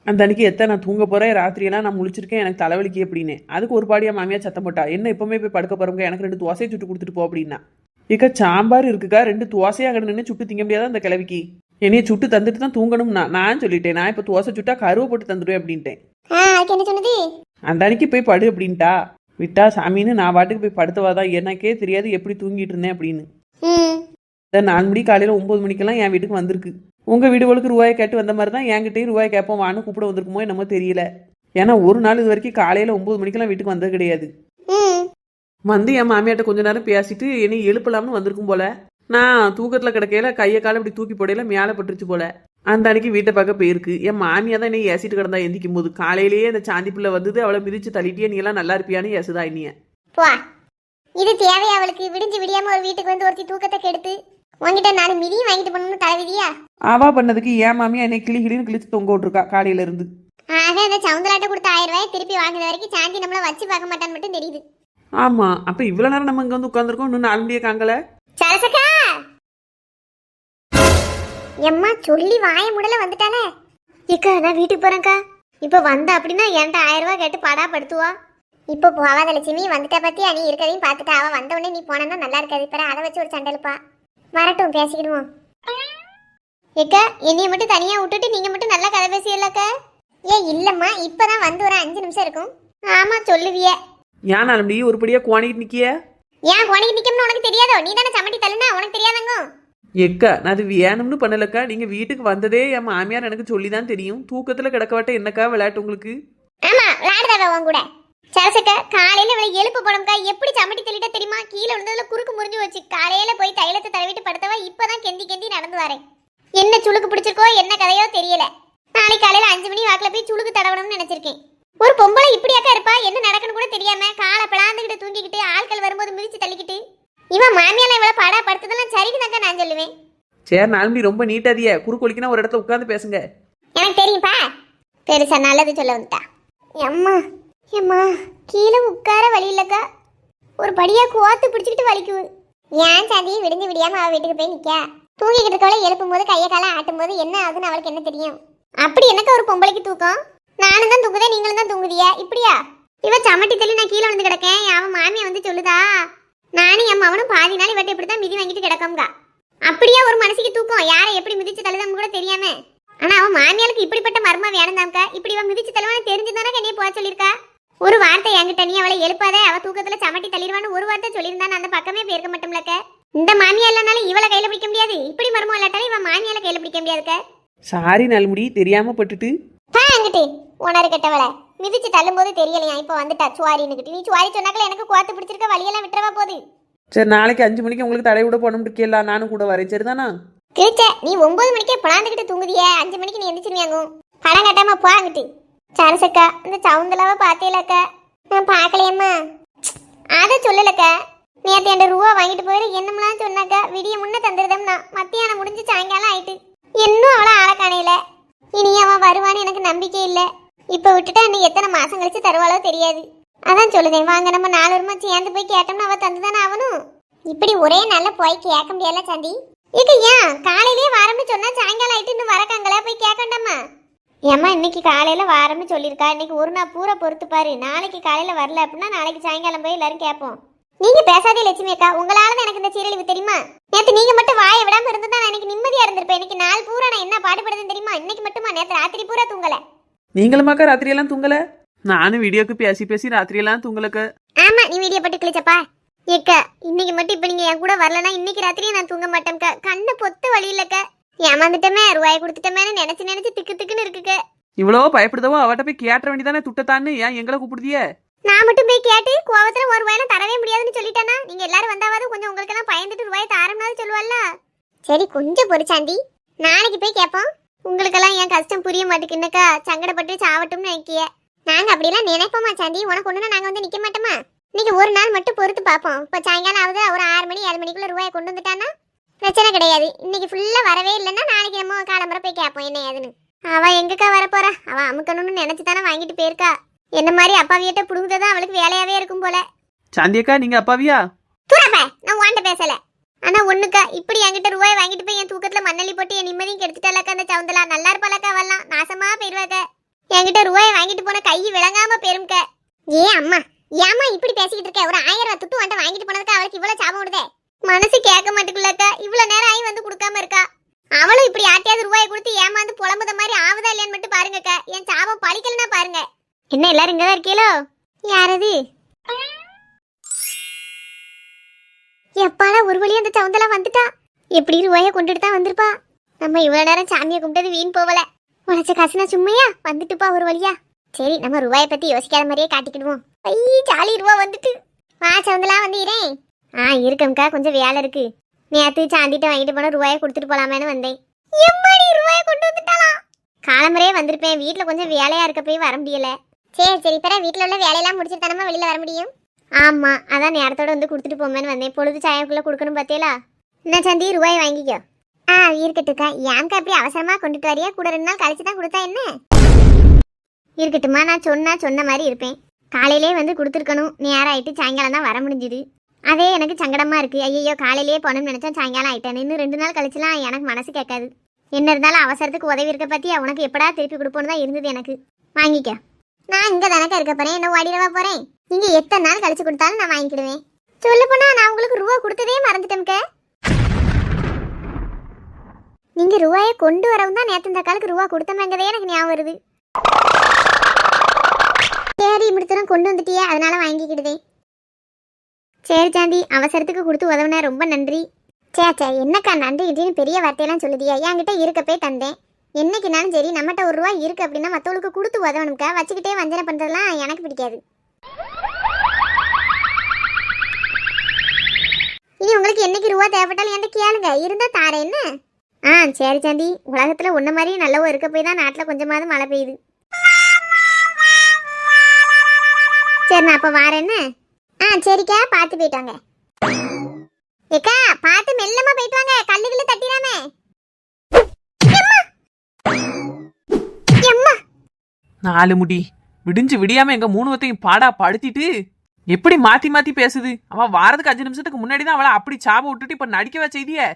அந்த அன்னைக்கு எத்தனை நான் தூங்க போகிறேன், ராத்திரியெல்லாம் நான் முழிச்சிருக்கேன், எனக்கு தலைவலிக்கு அப்படின்னு. அதுக்கு ஒரு பாடியா மாமியா சத்தம் போட்டா, என்ன இப்போவுமே போய் படுக்க போகிறவங்க, எனக்கு 2 தோசையை சுட்டு கொடுத்துட்டு போ அப்படின்னா. இக்கா சாம்பார் இருக்குக்கா, 2 தோசையாக அங்கே நின்று சுட்டு திங்க முடியாதா அந்த கிழவிக்கு? என்னைய சுட்டு தந்துட்டு தான் தூங்கணும்னா நான் சொல்லிட்டேன். நான் இப்போ தோசை சுட்டா கருவை போட்டு தந்துடுவேன் அப்படின்ட்டேன். அந்த அன்னைக்கு போய் படு அப்படின்ட்டா. விட்டா சாமின்னு நான் பாட்டுக்கு போய் படுத்தவாதான், எனக்கே தெரியாது எப்படி தூங்கிட்டு இருந்தேன் அப்படின்னு. 4 மணி காலையில் 9 மணிக்கெல்லாம் என் வீட்டுக்கு வந்திருக்கு. உங்கள் வீடுகளுக்கு ரூபாயை கேட்டு வந்த மாதிரி தான் என்கிட்டையும் ரூபாய் கேட்போம் வான்னு கூப்பிட வந்திருக்குமோ என்னமோ தெரியல. ஏன்னா ஒரு நாள் இது வரைக்கும் காலையில் 9 மணிக்கெல்லாம் வீட்டுக்கு வந்தது கிடையாது. வந்து என் மாமியாட்ட கொஞ்ச நேரம் பேசிட்டு என்னை எழுப்பலாம்னு வந்திருக்கும் போல. நான் தூக்கத்தில் கிடக்கையில கையை காலை இப்படி தூக்கி போடையில மேலே பட்டுருச்சு போல. அந்த அன்னைக்கு வீட்டை பார்க்க போயிருக்கு. என் மாமியா தான் என்னை ஏசிட்டு கிடந்தா எந்திக்கும் போது. காலையிலேயே அந்த சாந்தி பிள்ளை வந்தது, அவளை மிதிச்சு தள்ளிட்டியே, நீ எல்லாம் நல்லா இருப்பியான்னு ஏசுதா என்னைய. இது தேவையா அவளுக்கு? விடிஞ்சு விடியாம ஒரு வீட்டுக்கு வந்து ஒருத்தி தூக்கத்தை கெடுத்து உங்ககிட்ட 4 மிதியும் வாங்கிட்டு போகணும்னு தலைவிதியா? அவா பண்ணதுக்கு ஏன் மாமியா என்னை கிளின்னு கிழிச்சு தொங்க விட்டுருக்கா காலையில இருந்து. ஆக அந்த சவுந்தலாட்ட கொடுத்த 1000 ரூபாய் திருப்பி வாங்குற வரைக்கும் சாந்தி நம்மள வச்சு பார்க்க மாட்டான்னு மட்டும் தெரியுது. ஆமா, அப்ப இவ்வளவு நேரம் நம்ம இங்க வந்து உட்காந்துருக்கோம், இன்னும் 4 மணியே காங்கல. சரசக்கா எம்மா சொல்லி வாய முடல வந்துட்டானே. இக்கா நான் வீட்டுக்கு போறேன்க்கா. இப்ப வந்த அப்படின்னா என்கிட்ட 1000 ரூபாய் கேட்டு பாடா படுத்துவா. இப்போ போவாத லட்சுமி, வந்துட்ட பத்தி நீ இருக்கதையும் பார்த்துட்டா. அவ வந்த உடனே நீ போனா நல்லா இருக்காது. பிற அதை வச்சு ஒரு சண்டலுப்பா. வரட்டும் பேசிக்கிடுவோம். ஏக்கா என்னைய மட்டும் தனியா விட்டுட்டு நீங்க மட்டும் நல்லா கதை பேசியல்லக்கா? இல்லம்மா, இப்பதான் வந்து ஒரு 5 நிமிஷம் இருக்கும். ஆமா சொல்லுவிய. ஏன் 4 மணி ஒருபடியா கோணிட்டு நிக்கிய? ஏன் கோணிட்டு நிக்கணும்னு உனக்கு தெரியாதோ? நீ தானே சமட்டி தள்ளுனா, உனக்கு தெரியாதங்க? எக்கா நான் அது வேணும்னு பண்ணலக்கா. நீங்க வீட்டுக்கு வந்ததே என் மாமியார் எனக்கு சொல்லிதான் தெரியும். தூக்கத்துல கிடக்கவட்ட என்னக்கா விளையாட்டு உங்களுக்கு? விளையாடுதாவ உன் கூட. சரசக்கா காலையில இவளை எழுப்பு போனோம்க்கா, எப்படி சமட்டி தள்ளிட்டா தெரியுமா? கீழே விழுந்ததுல குறுக்கு முறிஞ்சு வச்சு. காலையில போய் தைலத்தை தடவிட்டு படுத்தவ இப்பதான் கெந்தி கெந்தி நடந்து வரேன். என்ன சுளுக்கு பிடிச்சிருக்கோ என்ன கதையோ தெரியல. நாளைக்கு காலையில 5 மணி வாக்குல போய் சுளுக்கு தடவணும்னு நினைச்சிருக்கேன். ஒரு பொம்பளை இப்படியாக்கா இருப்பா? என்ன நடக்குன்னு கூட தெரியாம காலை பிளாந்துக்கிட்டு தூங்கிக்கிட்டு ஆட்கள் வரும்போது மிதிச்சு தள்ளிக்கிட்டு. இவன் மாமியால இவ்வளவு பாடா படுத்ததெல்லாம் சரிக்குதாக்கா நான் சொல்லுவேன். சரி நான்மணி ரொம்ப நீட்டாதிய குறுக்கொலிக்கினா ஒரு இடத்துல உட்காந்து பேசுங்க. எனக்கு தெரியும்பா, பெருசா நல்லது சொல்ல வந்துட்டா. அம்மா ஏம்மா கீழே உட்கார வழி இல்லக்கா, ஒரு படியா கோத்து பிடிச்சிக்கிட்டு வலிக்குது. ஏன் சாந்தி விடிஞ்சு விடியாம அவ வீட்டுக்கு போய் நிக்கா? தூங்கிக்கிட்டு இருக்கவளை எழுப்பும் போது கையை காலை ஆட்டும் போது என்ன ஆகுதுன்னு அவளுக்கு என்ன தெரியும்? அப்படி என்னக்கா ஒரு பொம்பளைக்கு தூக்கம்? நானும் தான் தூங்குதே, நீங்களும் தான் தூங்குதியா? இப்படியா? இவ சமட்டி தள்ளி நான் கீழே வந்து கிடக்கேன். அவன் மாமியா வந்து சொல்லுதா, நானும் என் மவனும் பாதி நாள் இவட்ட இப்படித்தான் மிதி வாங்கிட்டு கிடக்கோம்கா. அப்படியா ஒரு மனசுக்கு தூக்கம்? யாரை எப்படி மிதிச்சு தள்ளுதான்னு கூட தெரியாம. ஆனா அவன் மாமியாளுக்கு இப்படிப்பட்ட மர்மம் வேணும்தாம்க்கா. இப்படி இவன் மிதிச்சு தள்ளுவான்னு தெரிஞ்சுதானே என்னைய போக சொல்லியிருக்கா. ஒரு வார்த்தை என்கிட்ட, நீ அவளை எழுப்பாத, அவ தூக்கத்துல சமட்டி தள்ளிடுவான்னு ஒரு வார்த்தை சொல்லியிருந்தா நான் அந்த பக்கமே போயிருக்க மாட்டோம்லக்க. இந்த மாமியா இல்லைனாலும் இவளை கையில பிடிக்க முடியாது, இப்படி மர்மம் இல்லாட்டாலும் இவன் மாமியால கையில பிடிக்க முடியாதுக்க. சாரி நல்முடி தெரியாம பட்டுட்டு. அங்கிட்டு உணரு கெட்டவளை மிதிச்சு தள்ளும் போது தெரியலையா? இப்ப வந்துட்டா சுவாரின்னுக்கிட்டு. நீ சுவாரி சொன்னாக்கல எனக்கு கோத்து பிடிச்சிருக்க, வழியெல்லாம் விட்டுறவா போகுது. சரி நாளைக்கு 5 மணிக்கு உங்களுக்கு தடை விட போனோம் இருக்கேல்ல, நானும் கூட வரேன். சரிதானா? கிழிச்ச நீ 9 மணிக்கே பிளாந்துக்கிட்டு தூங்குதிய, 5 மணிக்கு நீ எந்திரிச்சிருவியாங்க. படம் கட்டாம போங்கிட்டு. சரசக்கா இந்த சவுந்தலாவ பாத்தீங்களக்கா? நான் பாக்கலையம்மா. அதை சொல்லலக்கா, நேற்று என் ரூபா வாங்கிட்டு போயிரு என்னமெல்லாம் சொன்னாக்கா. விடிய முன்ன தந்துருதம்னா மத்தியானம் முடிஞ்சு சாயங்காலம் ஆயிட்டு. இன்னும் அவளை ஆள காணையில. இனி அவன் வருவான்னு எனக்கு நம்பிக்கை இல்லை. இப்ப விட்டுட்டா இன்னும் எத்தனை மாசம் கழிச்சு தருவாளோ தெரியாது. அதான் சொல்லுதேன், வாங்க நம்ம 4 வருமா சேர்ந்து போய் கேட்டோம்னா அவ தந்துதானே ஆகணும். இப்படி ஒரே நாள்ல போய் கேட்க முடியல சாந்தி. இது ஏன் காலையிலேயே வாரம்னு சொன்னா சாயங்காலம் ஆயிட்டு இன்னும் வரக்காங்களா? போய் கேட்கண்டாமா? ஏம்மா இன்னைக்கு காலையில வாரம்னு சொல்லியிருக்கா. இன்னைக்கு ஒரு நாள் பூரா பொறுத்து பாரு. நாளைக்கு காலையில வரல அப்படின்னா நாளைக்கு சாயங்காலம் போய் எல்லாரும் கேட்போம். நீங்க பேசாதே லட்சுமி அக்கா, உங்களாலதான் எனக்கு இந்த சீரழிவு தெரியுமா? நேற்று நீங்க மட்டும் வாயை விடாம இருந்துதான் நான் எனக்கு நிம்மதியா இருந்திருப்பேன். இன்னைக்கு நாள் பூரா நான் என்ன பாடுபடுதுன்னு தெரியுமா? இன்னைக்கு மட்டுமா, நேற்று ராத்திரி பூரா தூங்கல. நீங்களுமாக்கா ராத்திரியெல்லாம் தூங்கல? நானும் வீடியோக்கு பேசி பேசி ராத்திரியெல்லாம் தூங்கலக்க. ஆமா நீ வீடியோ போட்டு கிழிச்சப்பா. ஏக்கா இன்னைக்கு மட்டும் இப்ப நீங்க என் கூட வரலன்னா இன்னைக்கு ராத்திரியே நான் தூங்க மாட்டேன்க்கா. கண்ணு பொத்து வழி இல்லக்க. ஏமாந்துட்டமே, ரூபாய் கொடுத்துட்டமேன்னு நினைச்சு நினைச்சு திக்கு திக்குன்னு இருக்குக்க. இவ்வளோ பயப்படுதவோ அவட்ட போய் கேட்ட வேண்டியதானே துட்டத்தான்னு. ஏன் எங்களை கூப்பிடுதிய? நான் மட்டும் போய் கேட்டு கோவத்துல ஒரு ரூபாயில தரவே முடியாதுன்னு சொல்லிட்டானா? நீங்க எல்லாரும் வந்தாவது கொஞ்சம் உங்களுக்கு எல்லாம் பயந்துட்டு ரூபாய் தாரம்னாவது சொல்லுவாள்ல. சரி கொஞ்சம் பொறுச்சாண்டி, நாளைக்கு போய் கேட்போம். உங்களுக்கெல்லாம் என் கஷ்டம் புரிய மாட்டேங்குன்னக்கா. சங்கடப்பட்டு சாவட்டும்னு நினைக்கிய. நாங்க அப்படிலாம் நினைப்போமா சாந்தி? உனக்கு ஒண்ணுனா நாங்க வந்து நிக்க மாட்டோமா? இன்னைக்கு ஒரு நாள் மட்டும் பொறுத்து பார்ப்போம். இப்ப சாயங்காலம் ஆகுது, ஒரு 6 மணி 7 மணிக்குள்ள ரூபாய் கொண்டு வந்துட்டானா பிரச்சனை கிடையாது. இன்னைக்கு ஃபுல்லா வரவே இல்லைன்னா நாளைக்கு நம்ம காலம்பரை போய் கேட்போம் என்ன ஏதுன்னு. அவ எங்கக்கா வரப்போறா? அவ அமுக்கணும்னு நினைச்சுதானே வாங்கிட்டு போயிருக்கா. என்ன மாதிரி அப்பாவியிட்ட புடுங்குறதா அவளுக்கு வேலையாவே இருக்கும் போல. சாந்தியக்கா நீங்க அப்பாவியா? தூரப்ப நான் உன்கிட்ட பேசல. ஆனா ஒண்ணுக்கா, இப்படி என்கிட்ட ரூபாய் வாங்கிட்டு போய் என் தூக்கத்துல மண்ணள்ளி போட்டு என் நிம்மதியும் கெடுத்துட்டாலக்கா அந்த சவுந்தலா. நல்லா இருப்பாளக்கா, வரலாம் நாசமா போயிருவாக்க. என்கிட்ட ரூபாய் வாங்கிட்டு போன கை விளங்காம பெரும்க. ஏ அம்மா, ஏமா இப்படி பேசிக்கிட்டு இருக்க? ஒரு 1000 ரூபாய் துட்டு வந்துட்டு வாங்கிட்டு போனதுக்கு அவளுக்கு இவ்வளவு சாபம் விடுதே. மனசு கேட்க மாட்டேங்குள்ளக்கா. இவ்வளவு நேரம் ஆகி வந்து கொடுக்காம இருக்கா. அவளும் இப்படி ஆட்டியாவது ரூபாய் கொடுத்து ஏமாந்து புலம்புத மாதிரி ஆகுதா இல்லையான்னு மட்டும் பாருங்கக்கா. என் சாபம் பழிக்கலன்னா பாருங்க. என்ன எல்லாரும் இங்கதான் இருக்கீங்களோ? யாரது? எப்பாடா ஒரு வழியா அந்த சவுந்தலா வந்துட்டா. எப்படி ரூபாய கொண்டுட்டு தான் வந்திருப்பா. நம்ம இவ்வளவு நேரம் சாமியை கும்பிட்டது வீண் போகல. உழைச்ச காசுனா சும்மையா வந்துட்டுப்பா ஒரு வழியா. சரி நம்ம ரூபாயை பத்தி யோசிக்காத மாதிரியே காட்டிக்கிடுவோம். ஐயே ஜாலி, ரூபா வந்துட்டு. வா சவுந்தலா வந்துறேன். இருக்கம்க்கா, கொஞ்சம் வேலை இருக்கு. நேத்து சாந்திட்ட வாங்கிட்டு போன ரூபாயை கொடுத்துட்டு போலாமேன்னு வந்தேன். எம்மாடி ரூபாயை கொண்டு வந்துட்டாளா? காலம்பரையே வந்திருப்பேன். வீட்டுல கொஞ்சம் வேலையா இருக்க போய் வர முடியல. சரி சரி, பிற வீட்டுல உள்ள வேலையெல்லாம் முடிச்சுட்டு தானமா வெளியில வர முடியும். ஆமா அதான் நேரத்தோட வந்து கொடுத்துட்டு போமேன்னு வந்தேன். பொழுது சாயக்குள்ள கொடுக்கணும் பாத்தியலா. என்ன சாந்தி ரூபாய் வாங்கிக்கோ. இருக்கட்டுக்கா. ஏன்க்கா இப்படி அவசரமா கொண்டுட்டு வரியா? கூட 2 நாள் கழிச்சு தான் கொடுத்தா என்ன? இருக்கட்டுமா, நான் சொன்ன மாதிரி இருப்பேன். காலையிலே வந்து கொடுத்துருக்கணும். நேரம் ஆயிட்டு சாயங்காலம் தான் வர முடிஞ்சுது. அதே எனக்கு சங்கடமா இருக்கு. ஐயோ காலையிலேயே போகணும்னு நினைச்சா சாயங்காலம் ஆயிட்டேன். இன்னும் 2 நாள் கழிச்சுலாம் எனக்கு மனசு கேட்காது. என்ன இருந்தாலும் அவசரத்துக்கு உதவி இருக்க பத்தி உனக்கு எப்படா திருப்பி கொடுப்போன்னு தான் இருந்தது எனக்கு. வாங்கிக்க. நான் இங்க தானக்கா இருக்க போறேன். என்ன ஓடிடவா போறேன்? நீங்க எத்தனை நாள் கழிச்சு கொடுத்தாலும் நான் வாங்கிக்கிடுவேன். சொல்ல போனா நான் உங்களுக்கு ரூபா கொடுத்ததே மறந்துட்டேன்க்க. நீங்க ரூபாயை கொண்டு வரவும் தான் நேத்து இந்த காலுக்கு ரூபா கொடுத்தோம்ங்கிறதே எனக்கு ஞாபகம் வருது. சரி இப்படித்தரம் கொண்டு வந்துட்டியே, அதனால வாங்கிக்கிடுதே. சரி சாந்தி, அவசரத்துக்கு கொடுத்து உதவுன ரொம்ப நன்றி. சே என்னக்கா நன்றி இன்றின்னு பெரிய வார்த்தையெல்லாம் சொல்லுதியா? என்கிட்ட இருக்கப்பே தந்தேன். என்னைக்குனாலும் சரி நம்மகிட்ட ஒரு ரூபா இருக்கு அப்படின்னா மற்றவங்களுக்கு கொடுத்து உதவணுக்கா, வச்சுக்கிட்டே வஞ்சனை பண்றதெல்லாம் எனக்கு பிடிக்காது. இனி உங்களுக்கு என்னைக்கு ரூபா தேவைப்பட்டாலும் என்கிட்ட கேளுங்க, இருந்தா தாரேன் என்ன. சரி சாந்தி, உலகத்துல உன்ன மாதிரியே நல்லவோ இருக்க போய் தான் நாட்டுல கொஞ்சமாவது மழை பெய்யுது. சரி நான் அப்ப வாரேன் என்ன. சரிக்கா, பார்த்து போயிட்டாங்க. ஏக்கா பார்த்து மெல்லமா போயிட்டு வாங்க, கல்லுக்குள்ள தட்டிடாம. நாலு முடி விடிஞ்சு விடியாம எங்க மூணு வத்தையும் பாடா படுத்திட்டு எப்படி மாத்தி மாத்தி பேசுது. அவன் வாரதுக்கு 5 நிமிஷத்துக்கு முன்னாடி தான் அவளை அப்படி சாப விட்டுட்டு இப்ப நடிக்கவே செய்திய.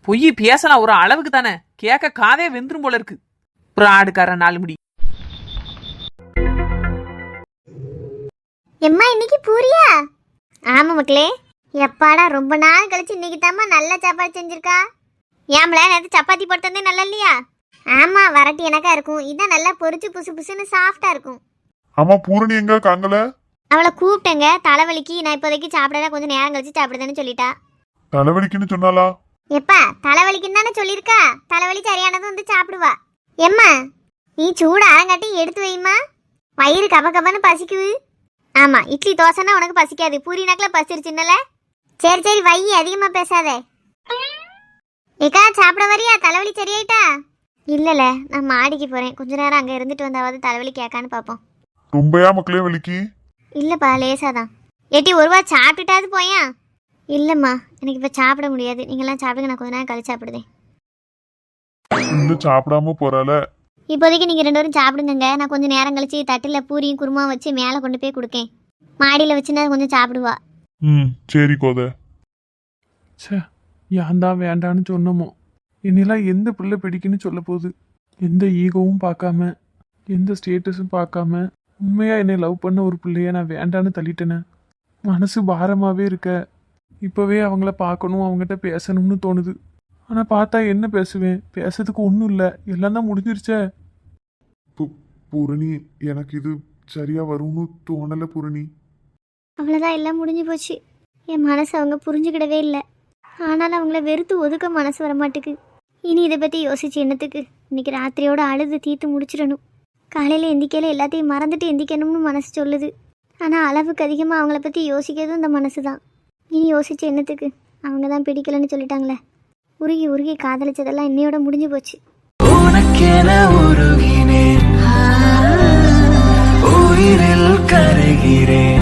பொய் பேசலாம் ஒரு அளவுக்கு தானே, கேட்க காதே வெந்துரும் போல இருக்கு. பிராடுக்கார நாலு முடி. எம்மா இன்னைக்கு பூரியா? ஆமா மக்களே, எப்பாடா ரொம்ப நாள் கழிச்சு இன்னைக்கு தாம்மா நல்ல சாப்பாடு செஞ்சிருக்கா. ஏம்ல நேற்று சப்பாத்தி போட்டு தந்தே நல்லா இல்லையா? ஆமா, வரட்டி எனக்கா இருக்கும், இதான் நல்லா பொரிச்சு புசு புசுன்னு சாஃப்டா இருக்கும். ஆமா, பூரணி எங்க காங்கல? அவளை கூப்பிட்டேங்க, தலைவலிக்கு நான் இப்போதைக்கு சாப்பிடல, கொஞ்சம் நேரம் கழிச்சு சாப்பிடுதேன்னு சொல்லிட்டா. தலைவலிக்குன்னு சொன்னாலா? எப்பா தலைவலிக்குன்னு தானே சொல்லியிருக்கா, தலைவலி சரியானதும் வந்து சாப்பிடுவா. எம்மா நீ சூடு அரங்காட்டி எடுத்து வைமா, வயிறு கப கபன்னு பசிக்குது. ஆமா, இட்லி தோசைன்னா உனக்கு பசிக்காது, பூரி நக்கல பசிருச்சுன்னல. சரி சரி வை, அதிகமா பேசாத. ஏக்கா சாப்பிட வரியா? தலைவலி சரியாயிட்டா? இல்லல, நான் மாடிக்கு போறேன், கொஞ்ச நேரம் அங்க இருந்துட்டு வந்தாவது தலைவலி கேட்கான்னு பாப்போம். ரொம்பயா மக்களே வலிக்கு? இல்லப்பா லேசாதான். ஏட்டி ஒருவா சாப்பிட்டுட்டாது போயா? இல்லம்மா எனக்கு இப்ப சாப்பிட முடியாது, நீங்கெல்லாம் சாப்பிடுங்க, நான் கொஞ்ச நேரம் கழிச்சு சாப்பிடுதேன். இன்னும் சாப்பிடாம போறால. இப்போதைக்கு நீங்க 2 பேரும் சாப்பிடுங்க, நான் கொஞ்சம் நேரம் கழிச்சு தட்டுல பூரியும் குருமா வச்சு மேலே கொண்டு போய் கொடுக்கேன். மாடியில வச்சுன்னா கொஞ்சம் சாப்பிடுவா. சரி கோத. சே, ஏன் தான் வேண்டான்னு சொன்னமோ. என்னெல்லாம் எந்த பிள்ளை பிடிக்குன்னு சொல்ல போகுது. எந்த ஈகோவும் பார்க்காம, எந்த ஸ்டேட்டஸும் பார்க்காம உண்மையாக என்னை லவ் பண்ண ஒரு பிள்ளைய நான் வேண்டான்னு தள்ளிட்டேனே. மனசு பாரமாகவே இருக்க. இப்போவே அவங்கள பார்க்கணும், அவங்ககிட்ட பேசணும்னு தோணுது. ஆனால் பார்த்தா என்ன பேசுவேன்? பேசுறதுக்கு ஒன்றும் இல்லை, எல்லாம் தான் முடிஞ்சிருச்சே. பூரணி, எனக்கு இது சரியா வரும்னு தோணல பூரணி. அவ்வளோதான், எல்லாம் முடிஞ்சு போச்சு. என் மனசு அவங்க புரிஞ்சுக்கிடவே இல்லை. ஆனாலும் அவங்கள வெறுத்து ஒதுக்க மனசு வரமாட்டுக்கு. இனி இதை பற்றி யோசிச்சு என்னத்துக்கு? இன்னைக்கு ராத்திரியோட அழுது தீர்த்து முடிச்சிடணும். காலையில் எந்திக்கையில் எல்லாத்தையும் மறந்துட்டு எந்திக்கணும்னு மனசு சொல்லுது. ஆனால் அளவுக்கு அதிகமாக அவங்கள பற்றி யோசிக்கிறதும் இந்த மனசு தான். இனி யோசிச்சு என்னத்துக்கு? அவங்க தான் பிடிக்கலன்னு சொல்லிட்டாங்களே. உருகி உருகி காதலிச்சதெல்லாம் இன்னையோட முடிஞ்சு போச்சு. உனக்கென உருகினேன், உயிரில் கருகிறேன்.